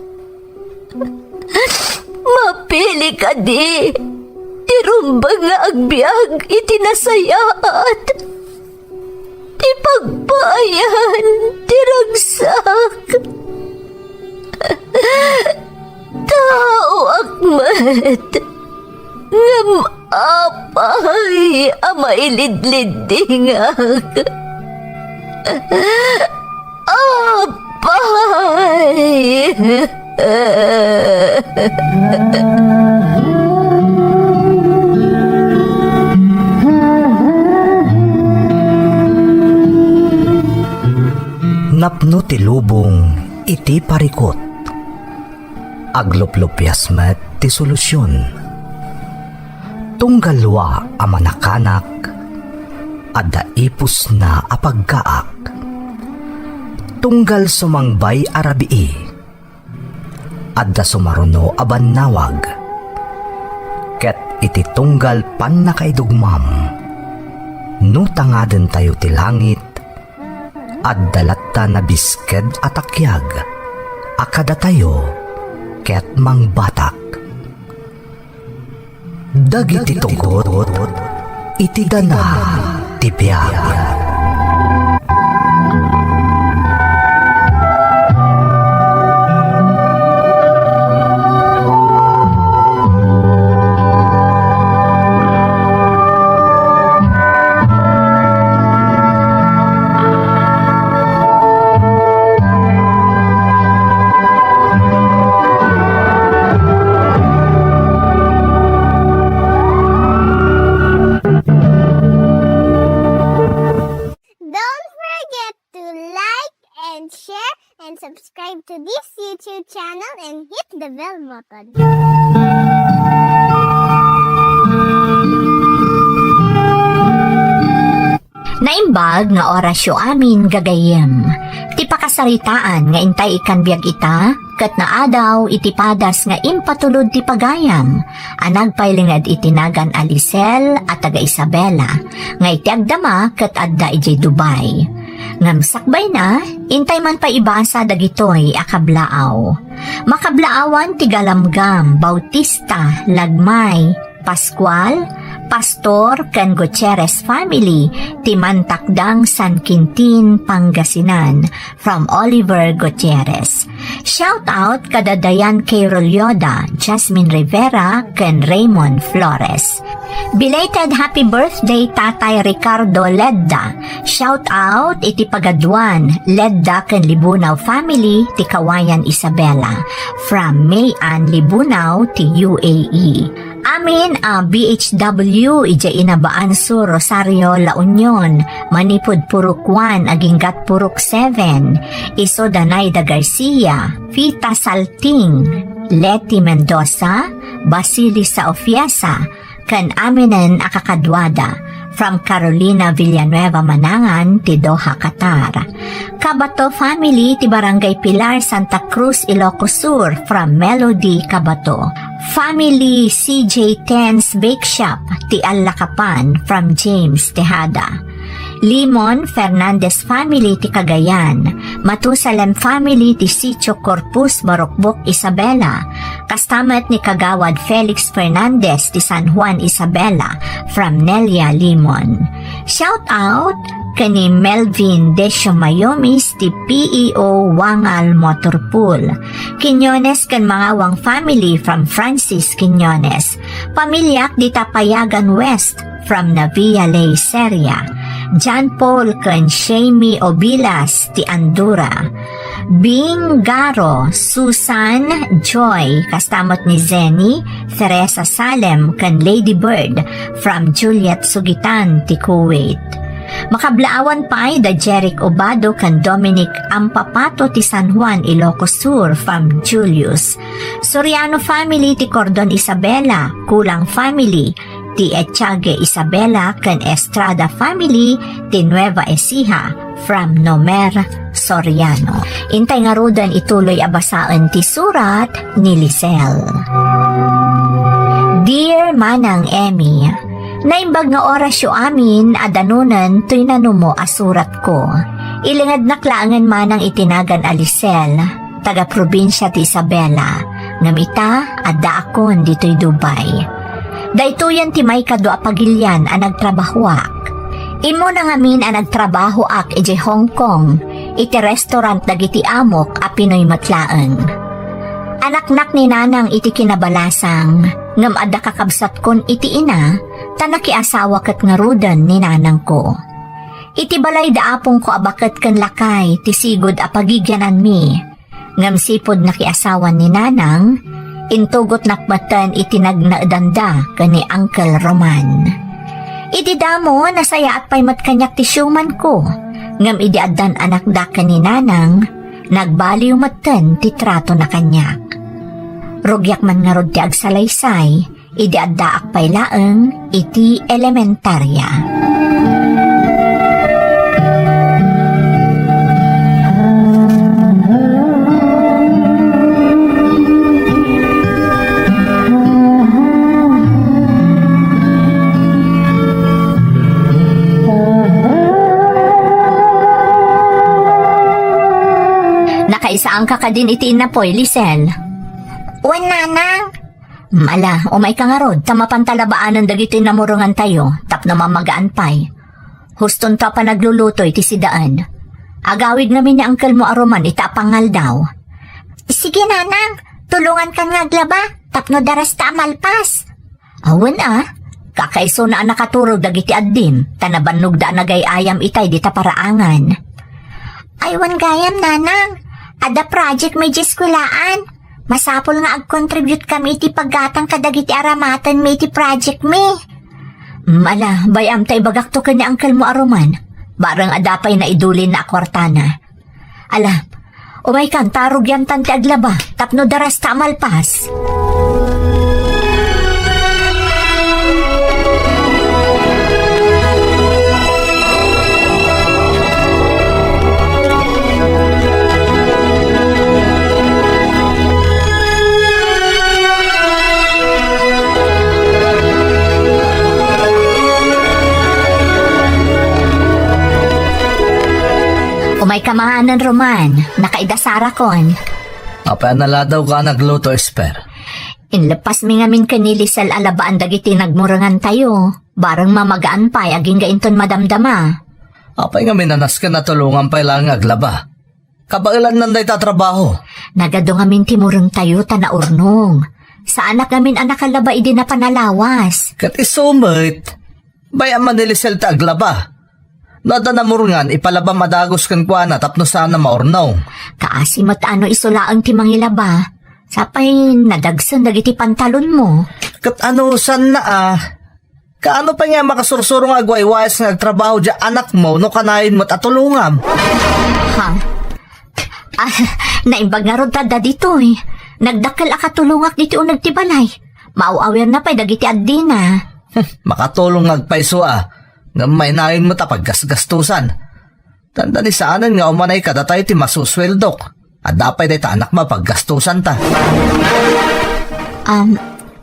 Mapili ka di. Tirumbang nga agbyag itinasayaat. Ti pagbayan, tiragsak. Tao akmat. Ngam apay, amailidlidingak. Apay. Napno ti lubong iti parikot. Agluplupyas met ti solusyon. Tunggalwa a manakanak, adda ipos na apagkaak. Tunggal sumangbay arabii, adda sumaruno aban nawag. Ket iti tunggal pan nakaidugmam, no tangaden tayo ti langit, adda latta na bisked atakyag, akada tayo ket mangbatak. Dagiti tugot, iti dana ti biyag. Don't forget to like and share and subscribe to this YouTube channel and hit the bell button. Naimbag nga orasyo amin gagayem. Ti pakasaritaan nga intay ikan biag ita, kat naadaw iti padas nga impatulod ti pagayam. Anagpailingad itinagan Alicel at taga Isabela, nga iti agdama kat adda ijay Dubai. Ngamsakbay na, intay man pa ibasa dagitoy akablaaw. Makablaawan ti Galamgam, Bautista, Lagmay, Pascual, Pastor ken Gutierrez family, ti Mantakdang San Quintin, Pangasinan, from Oliver Gutierrez. Shout out kada Dayan K. Rolyoda, Jasmine Rivera, ken Raymond Flores. Belated happy birthday Tatay Ricardo Ledda. Shout out iti Pagaduan, Ledda ken Libunaw family, ti Kawayan Isabela, from Mayan Libunaw, ti UAE. Amin BHW ija Inabaan Sur, Rosario, La Union, Manipud Purok 1 aginggat Purok 7, Iso Danayda Garcia, Fita Salting, Leti Mendoza, Basili sa Ofiesa, kan aminen akakadwada, from Carolina Villanueva Manangan, ti Doha, Qatar. Kabato family ti Barangay Pilar, Santa Cruz, Ilocos Sur, from Melody Kabato. Family CJ Tens Bake Shop, ti Alakapan, from James Tejada. Limon Fernandez family ti Cagayan, Matusalem family ti Sitio Corpus, Barokbok, Isabela, kastamat ni Kagawad Felix Fernandez ti San Juan, Isabela, from Nelia Limon. Shout out kani Melvin Desio Mayomis ti PEO Wangal Motorpool. Quinones kan mga wang family from Francis Quinones. Pamilyak di Tapayagan West from Navia Ley Seria. John Paul kan Shamie Obilas ti Andura. Bing Garo, Susan Joy, kastamot ni Zenny, Teresa Salem kan Lady Bird from Juliet Sugitan ti Kuwait. Makablaawan pa'y da Jeric Obado kan Dominic Ampapato ti San Juan, Ilocos Sur, from Julius. Soriano family ti Cordon Isabela, Kulang family ti Etiague Isabela kan Estrada family ti Nueva Ecija, from Nomer Soriano. Intay nga rudan ituloy abasaan ti surat ni Lisel. Dear Manang Emmy, naimbag nga orasyo amin adanunan to'y nanumo asurat ko. Ilingad naklaangan manang itinagan Alicel, taga probinsya ti Isabela, ngamita adda akon dito'y Dubai. Daytoyan ti may kadwa pagilyan ang nagtrabahoak. Imo na ngamin ang nagtrabaho ak iti Hong Kong, iti restaurant dagiti amok a Pinoy matlaeng. Anaknak ni nanang iti kinabalasang, ngam adda kakabsat kon iti ina, tanaki asawa ket ngarudan ni nanang ko. Iti balay daapong ko abaket ken lakay, ti sigod a pagigyanan mi, ngam sipod nakiasawan ni nanang, intugot nakmatan iti nagnaedanda kani Uncle Roman. Iti damo nasaya at pay matkanyak ti syuman ko, ngam idi addan anak da kani nanang, nagbaliw matan ti trato na kanyak. Rugyak man nga rod ti agsalaysay, idi adda akpay laeng iti elementarya. Saan ka ka din itiin na poy, Lisel? Wan nanang. Mala, umay ka nga rod, tamapantalabaanan dagiti namurungan tayo, tapno mamagaan pay. Huston ta pa nagluluto iti sidaan. Agawid namin ni Uncle mo aruman, itapangal daw. Sige nanang, tulungan ka nga glaba, tapno daras ta malpas. Awan kakaiso na nakaturog dagiti addin, tanabannog da nagayayam itay di ta paraangan. Aywan gayam nanang, ada project may jeskulaan. Masapol nga ag-contribute kami iti paggatang kadagiti aramatan may iti project me. Mala, bayam tay bagak to kanya Uncle mo aruman. Barang adapay na idulin na akwartana. Ala, umay kan tarog yan tanti aglaba, tapno daras ta malpas. Umay kamahanan Roman, nakaidasara kon. Apay nala daw ka nagluto, Esper. Inlepas mi ngamin kanilisal alabaan dagiti nagmurangan tayo. Barang mamagaan pay aging gainton madamdama. Apay nga minanas ka natulungan pa lang aglaba. Kabailan nanday tatrabaho. Nagado ngamin timurang tayo tanaurnong. Sa anak ngamin anak alaba idi na panalawas. Kat isumit. Bayan manilisel ta aglaba. Nada na murungan, ipalaba madagos kan kwa na tapno sana maornaw. Kaasimat ano isulaang timangilaba. Sapay nadagsan dagiti pantalon mo. Kat ano san na Kaano pa nga makasursurong agwaywayas nga agtrabaho dya anak mo no kanayin mo't atulungam? Ha? Naimbag nga ron tada dito Nagdakal akatulungak dito o nagtibalay. Mauawer na pa'y dagiti addina. Makatulong agpaiso nga may nain mo tapag gasgastusan. Tanda ni saanan nga umanay ka datay ti masusweldok. At dapay day ta anak mapaggastusan ta.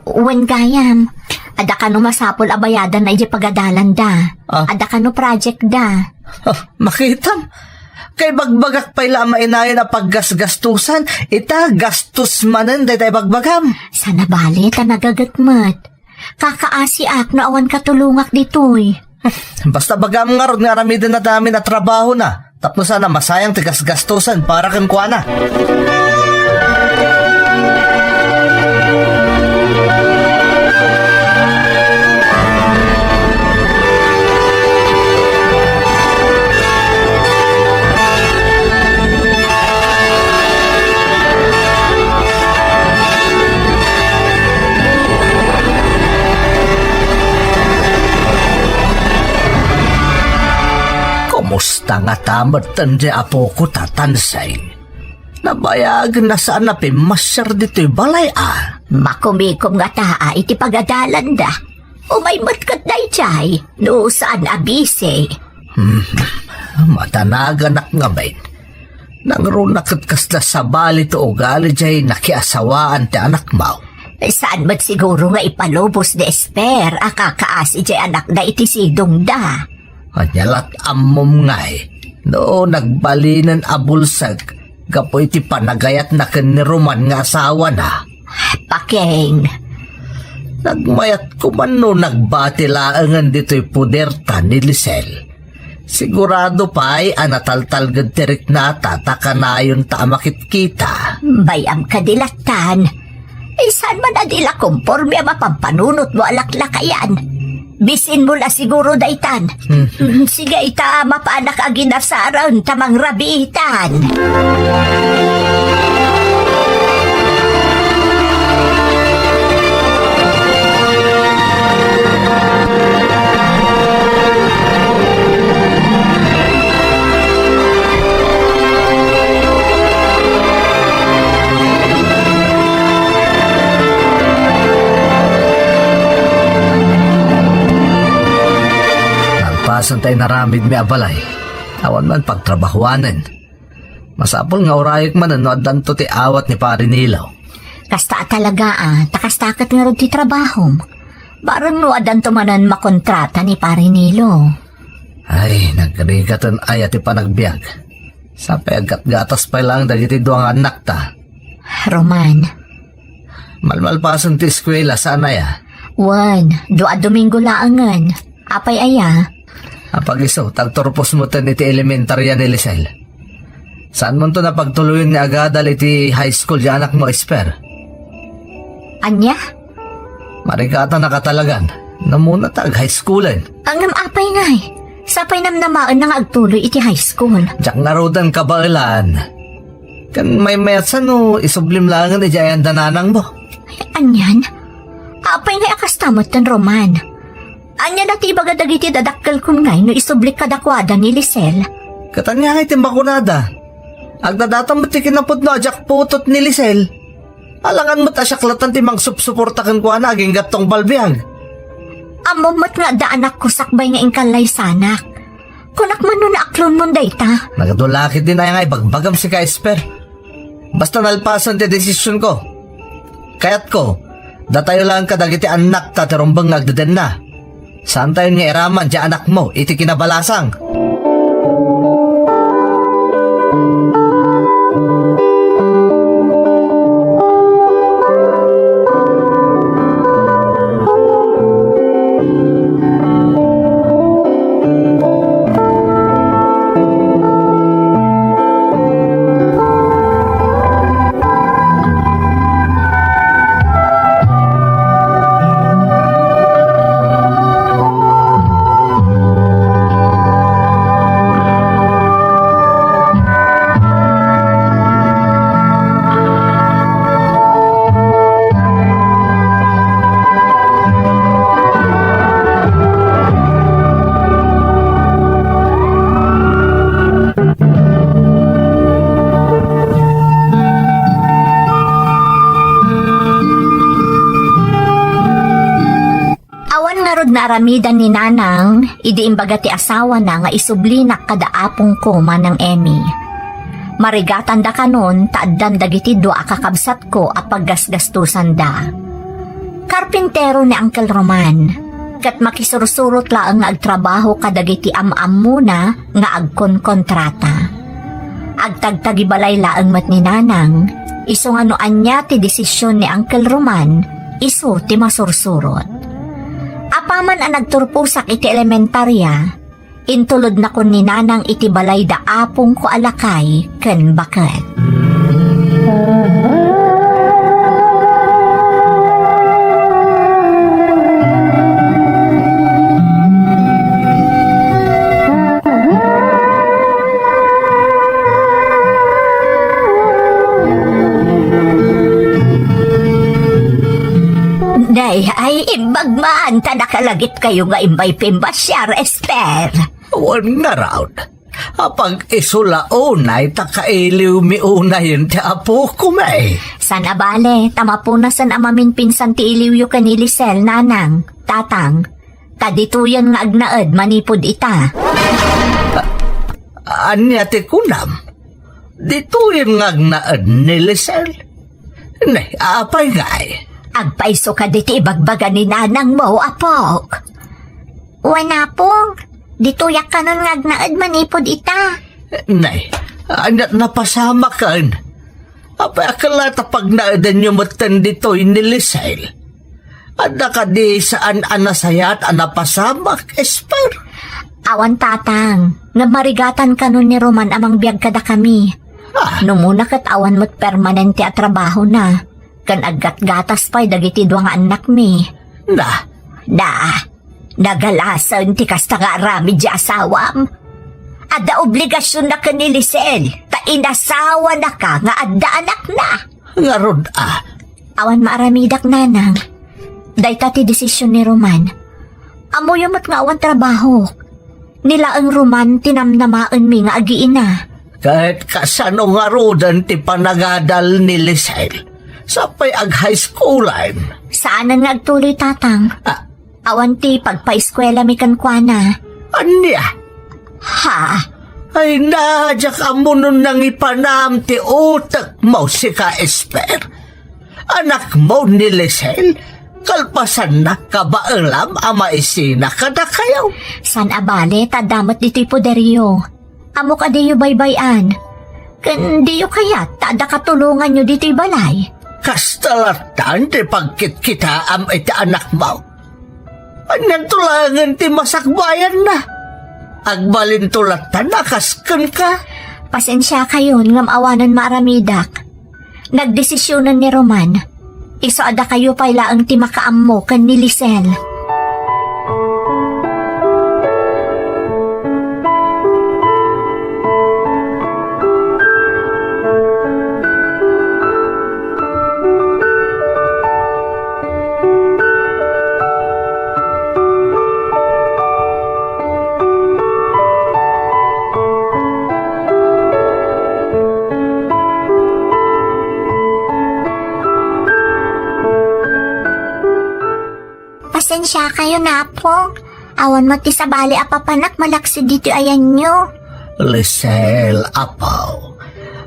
Wen gayam. Ada ka no masapol abayadan na iji pagadalan da. Ada ka no project da. Makitam. Kay bagbagak pa'y lamainayin na paggasgastusan. Ita gastos manan day tay bagbagam. Sana bali ta nagagatmat. Kakaasi ak na awan katulungak ditoy. Basta bagam nga ron nga ramidin na dami na trabaho na. Tapos sana masayang tigas-gastusan para kan kwa na. Kumusta nga tamatan di apo ko tatansay? Nabayag na saan na pimasyar dito'y balay Makumikom nga taa iti pagadalan da. Umaymat kat na ichay. No saan abise. Matanagan nga bain. Nangrunakat kasla sa bali to ugali jay nakiasawaan ti anak mo. Saan mat siguro nga ipalubos de Esper akakaasi jay anak da iti sidong da. Anyalat amom ngay. No nagbalinan abulsag. Gapoy ti panagayat na kaniruman nga asawa na. Pakeng. Nagmayat ko man no nagbatilaangan dito'y puderta ni Lisel. Sigurado pa'y anataltal gagtirik na tatakanayon ta makit-kita. Bayam kadilatan. Saan man adila kumporme mapampanunot mo alaklakayan. Bisin mo la siguro daitan. Sige ita mapaanak aginasaran tamang rabitan. Pasan tayo naramid mi abalay. Awan man pagtrabahuanan. Masapol nga orayok man no adan to ti awat ni pari nilaw. Kasta talaga takastakat nga rin ti trabahom. Barang no adan to manan makontrata ni pare Nilo. Ay, nagrigatan ay ati panagbiag. Sapay agkat-gatas pa lang dagiti duwang anak ta. Roman, Malmalpasan ti eskwela sana ya. wan, doa Domingo laangan. Apay aya, Apag iso, tagturpos mo tan iti elementarya ni Lisel. Saan mo to napagtuluyan ni Agadal iti high school di anak mo, Esper? anya? Marikata nakatalagan. Namuna tag high schoolan. Ang apay ngay. Sapay namnamaan na nga agtuloy iti high school. Diyak narodan kabailan. Kan may mayatsan no, isublim langan iti ayan dananang mo. Anyan? Apay ngay akastamot tan Roman. Anya na ti bagadag iti dadakkel kun ngay no isublik kadakwada ni Lisel. Katanya nga itimbakunada. Agdadatam mo ti kinapod no ajak putot ni Lisel. Alangan mo't asyaklatan ti mang supsuportakan ko na aging gatong balbiag. Amomot nga da anak ko sakbay nga ingkalay sanak. Kunak man nun aklon mon dayta. Nagadulakit din ay nga ibagbagam si Ka-Esper. Basta nalpasan ti desisyon ko. Kayat ko, datayo lang kadag iti anak ta terumbang nagdaden na. Saan tayo nga iraman di anak mo iti kinabalasang? Awan nga rod naaramidan ni Nanang, idi imbaga ti asawa na nga isublinak kadaapong ko manang Emmy. Marigatan da kanon, taaddan dagiti dua kakabsat ko a paggasgastusan da. Karpintero ni Uncle Roman, kat makisursurot laang nga agtrabaho kadagiti am-am muna nga agkon kontrata. Agtagtagibalay laang mat ni Nanang, iso nga noan niya ti desisyon ni Uncle Roman, iso ti masursurot. Apaman ang nagturpusak iti elementarya, intulod na kun ni Nanang iti balay da apong ko alakay ken baket. Day, ay imbagmaan ta nakalagit kayo nga imbay pimbasyar, Esper. Wan nga raw. Apag isulaunay takailiw mi unay yun ti apo ko may. Sana bale, tama po na san amamin pinsan ti iliw yu kanili Lisel, Nanang, Tatang. Kadituyan nga agnaed manipod ita. Anya ti kunam. Dito yung ngagnaad ni Lisel. Nay, apay ngay. Agpaiso ka diti ibagbaga ni Nanang mo, apok. Wana pong, dituyak ka nun ngagnaad manipod ita. Nay, anyat napasama kan. Apay akala tapag naadan yung matan dito ni Lisel. Ada ka di saan anasayat anapasamak, Esper. Awan Tatang, nga marigatan ka nun ni Roman amang biyag kada kami. Numuna kat awan mo't permanente at trabaho na. Kan aggat-gatas pa'y dagiti duwang anak mi. Nagalasan ti kasta nga arami di asawam. Ada obligasyon na ka ni Lisel, ta inasawa na ka nga adda anak na. Nga rod Awan maaramidak Nanang. Dayta ti desisyon ni Roman. Amoyamot nga awan trabaho. Nila ang Roman tinamnamaan mi nga agiina. Kahit kasano nga rodan ti panagadal ni Lisel. Sapay ag high schoolan. Saanan nga agtuloy Tatang? Awan ti pagpa-eskwela mi kankwana. Anya? Ha? Ay nadya ka mo nun nang ipanam ti utak mo si Ka-Esper. Anak mo ni Lisel, kalpasan na kabaalam ama isina kada kayo. San abale tadamat dito'y poderyo. Amo ka deyo baybayan. Kundi yung kaya, tada katulungan nyo dito'y balay. Kastalatan ti pagkit kita am iti anak mo. Anyan tulangan ti masakbayan na. Agbalin tulatan nakaskan ka. Pasensya kayo ngam awanan maaramidak. Nagdesisyonan ni Roman. Isaada kayo pala ang timakaammo kan ni Lisel. Pasensya kayo na po. Awan mo ti sabali apapanak malaksi dito ayan nyo. Lisel, apaw.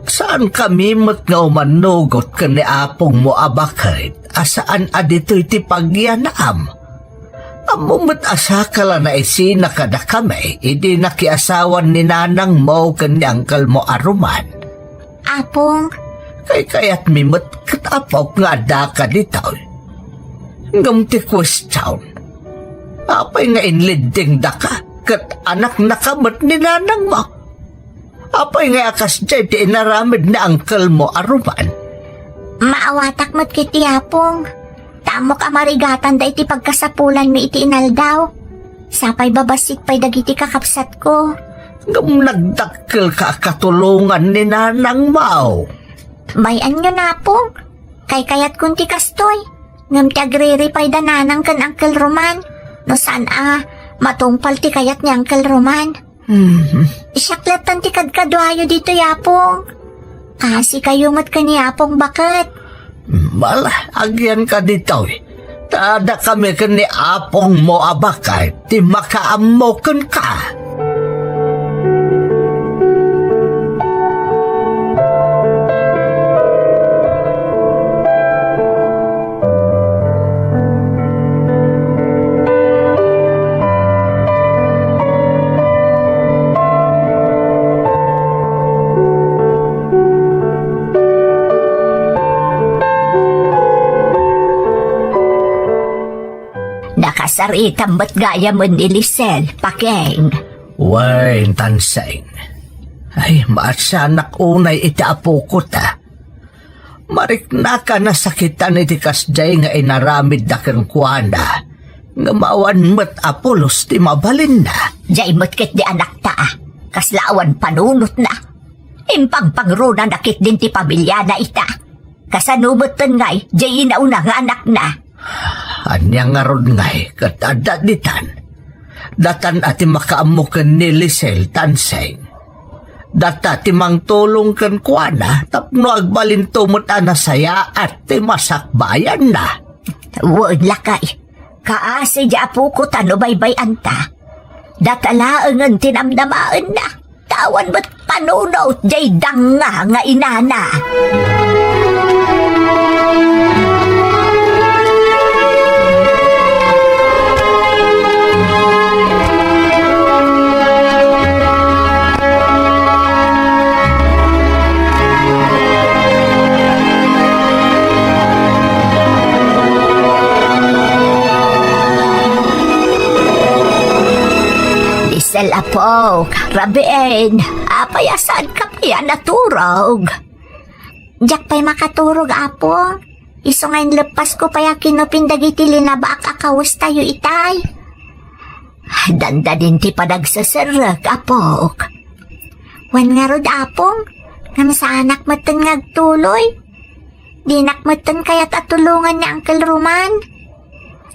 Saan kami mat nga umanugot ka ni apong mo abakit? Asaan adito'y ti pagyanam? Amumot asa ka lang na isina ka na kami, hindi nakiasawan ni nanang mo ni angkal mo aruman. Apong, Kayat mimot katapaw nga da ka dito. Ngam ti question. Apay nga inliding da ka, kat anak nakamat ni nanang mo. Apay nga akas dyan ti inaramid ni angkal mo aruman. maawatak mo't kiti Apong. Tamok amarigatan da iti pagkasapulan mi iti inaldaw. Sapay babasik pay dagiti kakapsat ko. Ngam nagdakkel ka katulungan ni nanang mo. Bayan nyo na Apong. Kayat kunti kastoy. Ngam ti agriripay da nanang kan Uncle Roman. No saan matungpal ti kayat ni Uncle Roman. Isyaklatan ti kadkadwayo dito Yapong. Kasi kayo mat ka ni Yapong bakit? Mala, agyan ka dito. Tada kami ka ni apong mo abakay, ti makaamokan ka. Nakasaritan ba't gaya mo ni Lisel, Pakeng? Wain tanseng. Ay, maasanak unay iti apo ko ta. Marikna ka na sakitan iti kasjay nga inaramid da kang kuana. Nga maawan mat apulos ti mabalin na. Jay mo't kit di anak ta, kaslaawan panunot na. Impang pangruna nakit din ti pamilya na ita. Kasanubutan ngay, jay inauna nga anak na. Anya nga ron ngay, katadaditan. Datan ati makaamukan ni Lisel tanseng. Data ti mangtulong kan kuana, tapno agbalinto mo't anasaya at ti masakbayan na. Wag lakay, kaasi di apo ko tano baybay anta. Datalaangan tinamdamaan na, tawan ba't panunaw jay danga nga inana. Lisel apo, rabien, apayasan ka pa yan naturog. Diyak pa'y makaturog Apong. Iso ngayon lepas ko pa'y kinupindagiti linabaak akawus tayo itay. Danda din ti padagsasarak, apok. Wan nga rod Apong. Ngam sa anak matan ngagtuloy. Dinak matan kaya't atulungan ni Uncle Roman.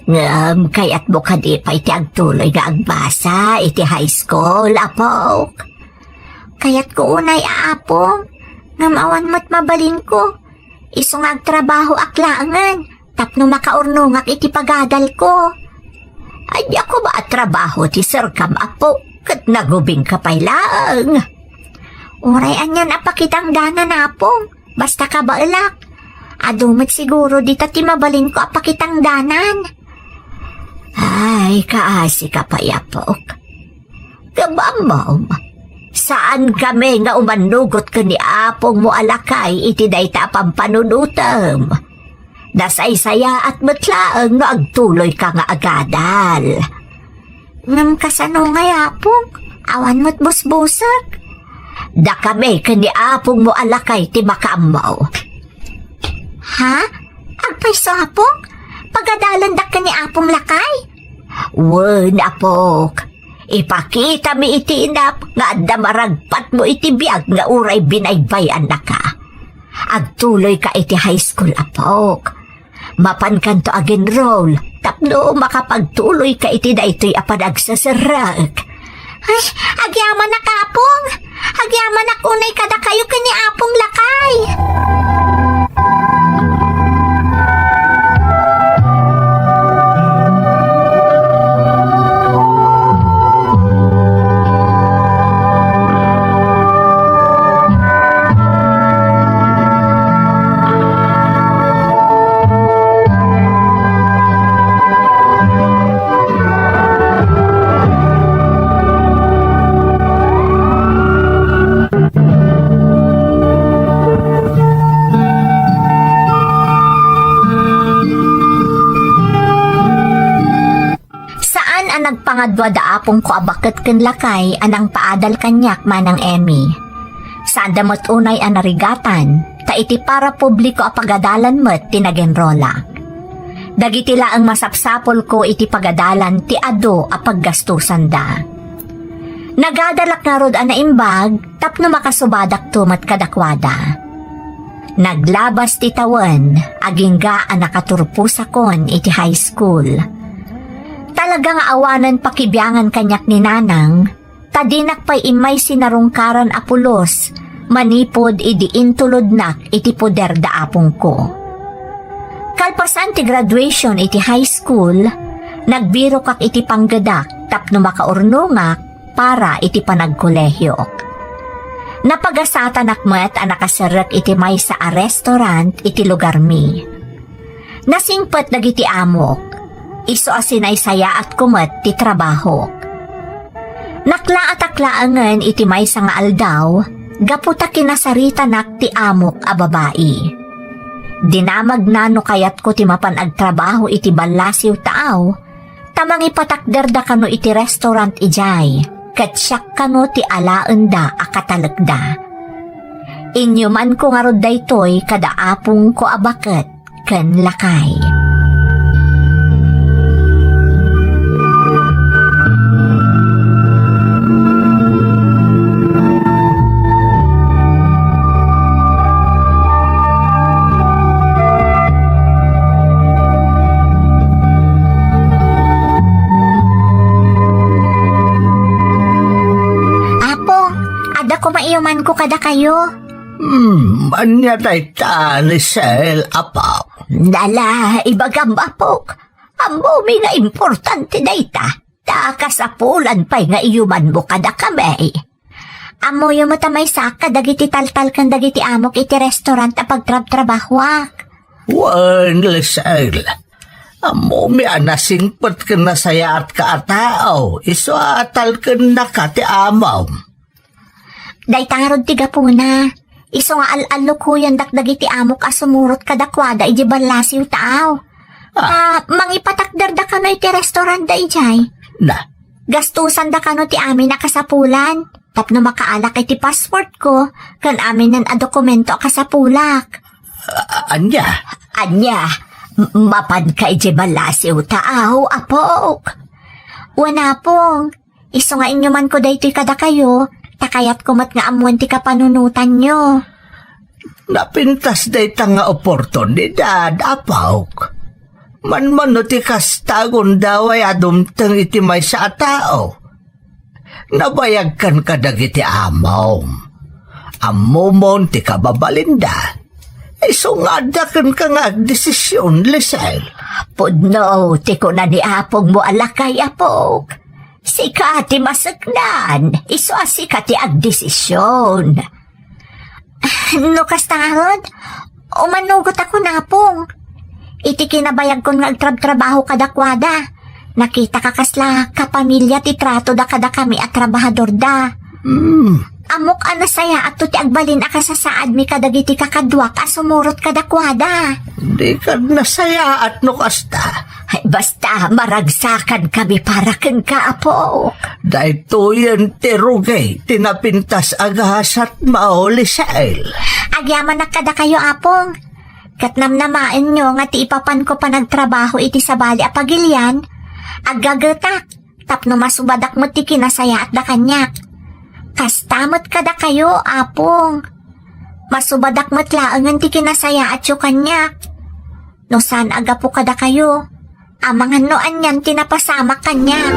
Ngam, kaya't mo ka di pa iti agtuloy nga agbasa, iti high school, apok. Kaya't ko unay Apong. Ngam awan mo't mabalin ko. Iso nga agtrabaho aklangan. Tapno makaurnungak iti pagadal ko. Ay, ako ba at trabaho ti sirkam, apo? Kat nagubing ka pa'y lang. Uray anyan apakitang danan Apong. Basta ka bailak. Adumit siguro dita ti mabalin ko apakitang danan. Ay, kaasi ka pa, apok. Kabamom, Saan kami nga umanugot ka ni apong mo alakay iti dayta pampanunutam. Dasaysaya at matlaang nga agtuloy ka nga agadal. Ngam kasano nga yapong, awan mo't busbusak. Da kami ka ni apong mo alakay ti makaamaw. Ha? Agpay apong? Pagadalan dak ka ni apong lakay? Wen apok, ipakita mi iti inap nga adda maragpat mo iti biag nga uray binaybayan na ka. Agtuloy ka iti high school apok. Mapan kanto ag-enroll, tapno makapagtuloy ka iti daytoy apan agsasarak. Ay, agyaman na kapong. Agyaman na kunay kada kayo ka ni apong lakay. Nagpangadwa da apong ko abaket ken lakay anang paadal kanyak manang Emmy. Saan damot unay anarigatan, ta iti para publiko a pagadalan met tinagenrola. Dagiti laang masapsapol ko iti pagadalan ti ado a paggastusan da. Nagadalak na rod ana imbag tapno makasubadak tumat kadakwada. Naglabas ti tawen agingga a nakaturpusakon iti high school. Talagang awanan pakibiyangan kanyak ni Nanang, tadinak pa'y imay sinarungkaran apulos, manipod idi intulodnak iti poder da apong ko. Kalpasan ti graduation iti high school, nagbiro kak iti panggadak tapno makaurnungak para iti panagkolehyo. Napagasatan akmet a nakasarak iti may sa a restaurant iti lugar mi. Nasingpet dagiti amok, iso asinay saya at kumet ti trabaho. Nakla at aklaangan iti may nga aldaw, gaputa kinasarita nak ti amok a babae. Dinamag na no kayat ko ti mapan agtrabaho iti balasiw taaw, tamang ipatakder da kano iti restaurant ijay, kat siyak kano ti alaan da akatalagda. Inyo man ko nga rod daytoy kada apong ko abaket ken lakay. Maiuman ko kada kayo. Anya tay Lisel, apaw. Dala, ibagam apok. Amo mi nga importante dayta. Takasapulan pa'y nga iyuman mo kada kami. Amo yung matamay saka dagiti taltal kan dagiti amok iti restaurant a pagtrab-trabahwak. Wan, Lisel. Amo mi anasingpot ka na saya at kaatao. Iso atal ka na ka ti amaw. Daytarod tiga po na. Iso nga al-alok huyan dakdagiti amok asumurot kadakwada iji balasiw taaw. Mangipatakder da kano iti restaurant da ijay. Na? Gastusan da kano ti amin na kasapulan. Tapno makaalak iti passport ko, kan amin nan a dokumento kasapulak. Anya? Anya, mapan ka iji balasiw taaw, apok. Wana pong. Iso nga inyo man ko daytoy kada kayo, takayat kumat nga amuan ti kapanunutan nyo. Napintas day nga oportunidad, apawk. Man ti kastagon daw ay adumtang iti may sa tao. Nabayag kan kadagiti amaw. Amumon ti kababalinda. Isungadakan ka nga desisyon, Lisel. Pudno, ti ko na ni apong mo alakay, apok. Sika ti masagnan, iso asika ti agdesisyon. No kastahod, umanugot ako na pong. Iti kinabayag ko nga agtrab-trabaho kadakwada. Nakita ka kasla kapamilya ti trato da kada kami at trabahador da. Amok saya at ti agbalin ka sa saad mi kadagiti kakadwak asumurot kadakwada. Di ka nasaya at no kasta. Ay, basta maragsakan kami para ken ka, Apo. Dahito yan tirugay, tinapintas agahas at maulisail. Agyaman na kada kayo, Apong. Katnamnamain nyo nga ti ipapan ko pa nagtrabaho iti sabali a pagilyan. Agagatak, tapno masubadak mo ti kinasaya at da kanyak. Kastamot kada kayo, Apong. Masubadak mo't laangan ti kinasaya at yu kanyak. No saan aga po kada kayo? Amang hanoan yan tinapasama kanyak.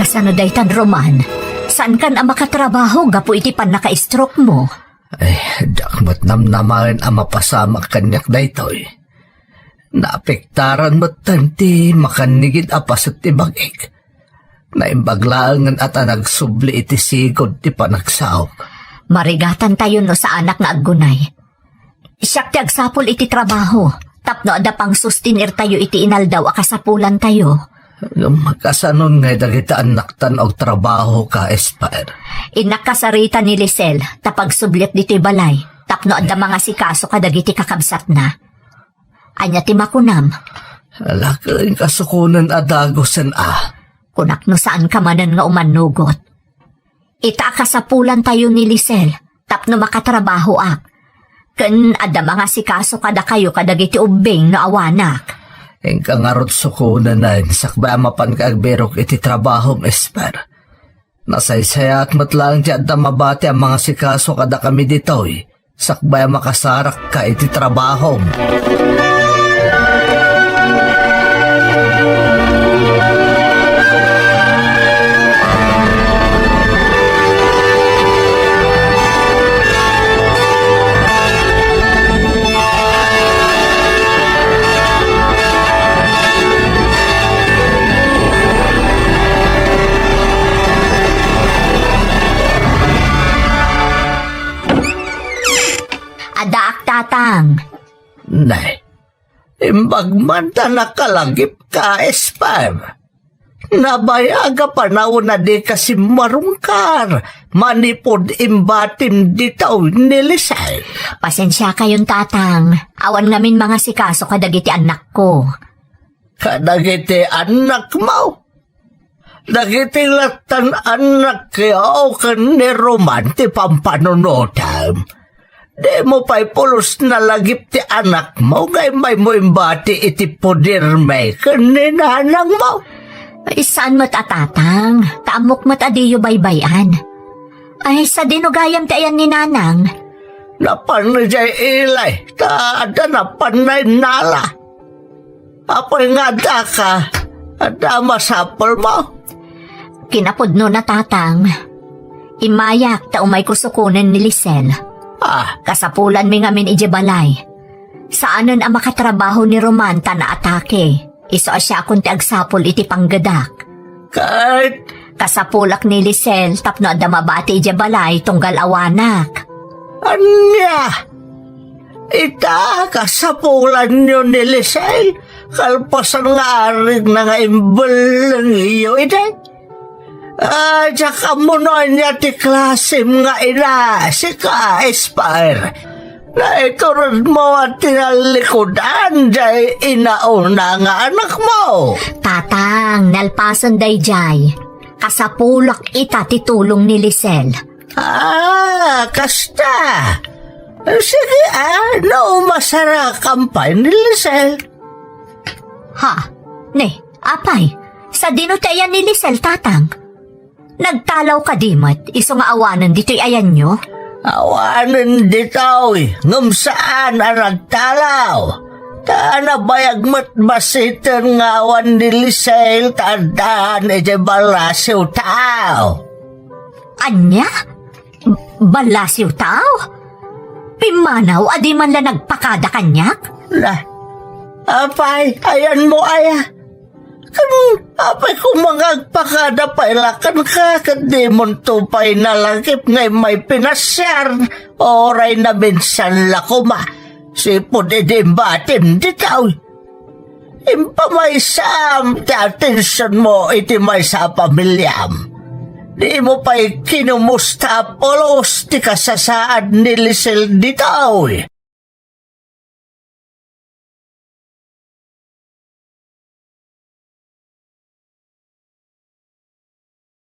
Kasano daytan, Roman? Saan kan ang makatrabaho gapo iti pan naka-stroke mo? Ay, dakmat namnamain ang mapasama kanyak daytoy. Naapektaran mo't tanti makanigid apas at tibagik. Naimbaglaangan at nagsubli iti sigod ti panagsaom. Marigatan tayo no sa anak nga aggunay. Siyak ti agsapol iti trabaho. Tapno ada pang sustinir tayo iti inaldaw akasapulan tayo. Magkasanon nga dagita anak tan og trabaho ka, Espire. Inakasarita ni Lisel tapag sublit diti balay. Tapno ada mga sikaso kadagiti kakabsat na. Anya ti makunam. Lakain kasukunan adagosan Kunak no saan ka manan nga umanugot. Ita akasapulan tayo ni Lisel. Tapno makatrabaho ak. Ken ada mga sikaso kada kayo kadagiti ubing no awanak. Ang kangarot sukunan na sakba mapan ka agberok iti trabahong, Espire. Nasaysaya at matlang dyan na mabati ang mga sikaso kada kami ditoy. Sakbay makasarak ka iti trabahong. Adaak tatang. Nay, imbagman ta nakalagip ka, Espire. Nabayaga pa na una di kasi marungkar. Manipod imbatim ditaw nilisay. Pasensya kayon tatang. Awan ngamin mga sikaso kadagiti anak ko. Kadagiti anak mo. Dagiti latan anak kayo kan ni Roman ti pampanunotam. Di mo pa'y pulos na lagip ti anak mo, ngay may mo imbati iti poder may kaninanang mo. Ay, saan mo't atatang? Taamok mo't adiyo baybayan. Ay, sa dinugayam ti ayan ni nanang. Napanay jay ilay, taada napanay nala. Apoy nga da ka, ada masapol mo. Kinapudno na tatang. Imayak ta umay kusukunan ni Lisel. Kasapulan mi ngamin ijebalay. Saanan ang makatrabaho ni Roman ta na atake. Iso asya akong ti agsapol iti panggadak. Kahit Kasapulak ni Lisel tapno ada mabati ijebalay tunggal awanak. anya, ita kasapulan nyo ni Lisel, kalpasan nga arig na nga imbal ng iyo, ita. Tsaka mo na niya ti klasim nga ina, si ka, Espire. Na ito rin mo at tinalikodan, jay inauna nga anak mo. Tatang, nalpasan day jay. Kasapulak ita titulong ni Lisel. Kasta. Sige no masara kampay ni Lisel. Ha? Ne, apay, sa dinutayan ni Lisel, tatang. Nagtalaw ka dimat, iso nga awanan dito'y ayan nyo. Awanan ditaw ngam saan ang nagtalaw. Taana bayag matmasitan nga awan ni Lisel tandaan e balasiw tao. Anya? Balasiw tao? Pimanaw, adi man la nagpakada kanyak? Na, apay, ayan mo aya. Kan, apay kung magagpakada pa ilakan ka, kandi mon tupay nalagip ngay may pinasyar. Oray na minsan lakuma, sipod edimbatim ditaw. Impamay sam, ti atensyon mo iti may sa pamilyam. Di mo pa'y kinumusta polos ti kasasaad ni Lisel ditaw.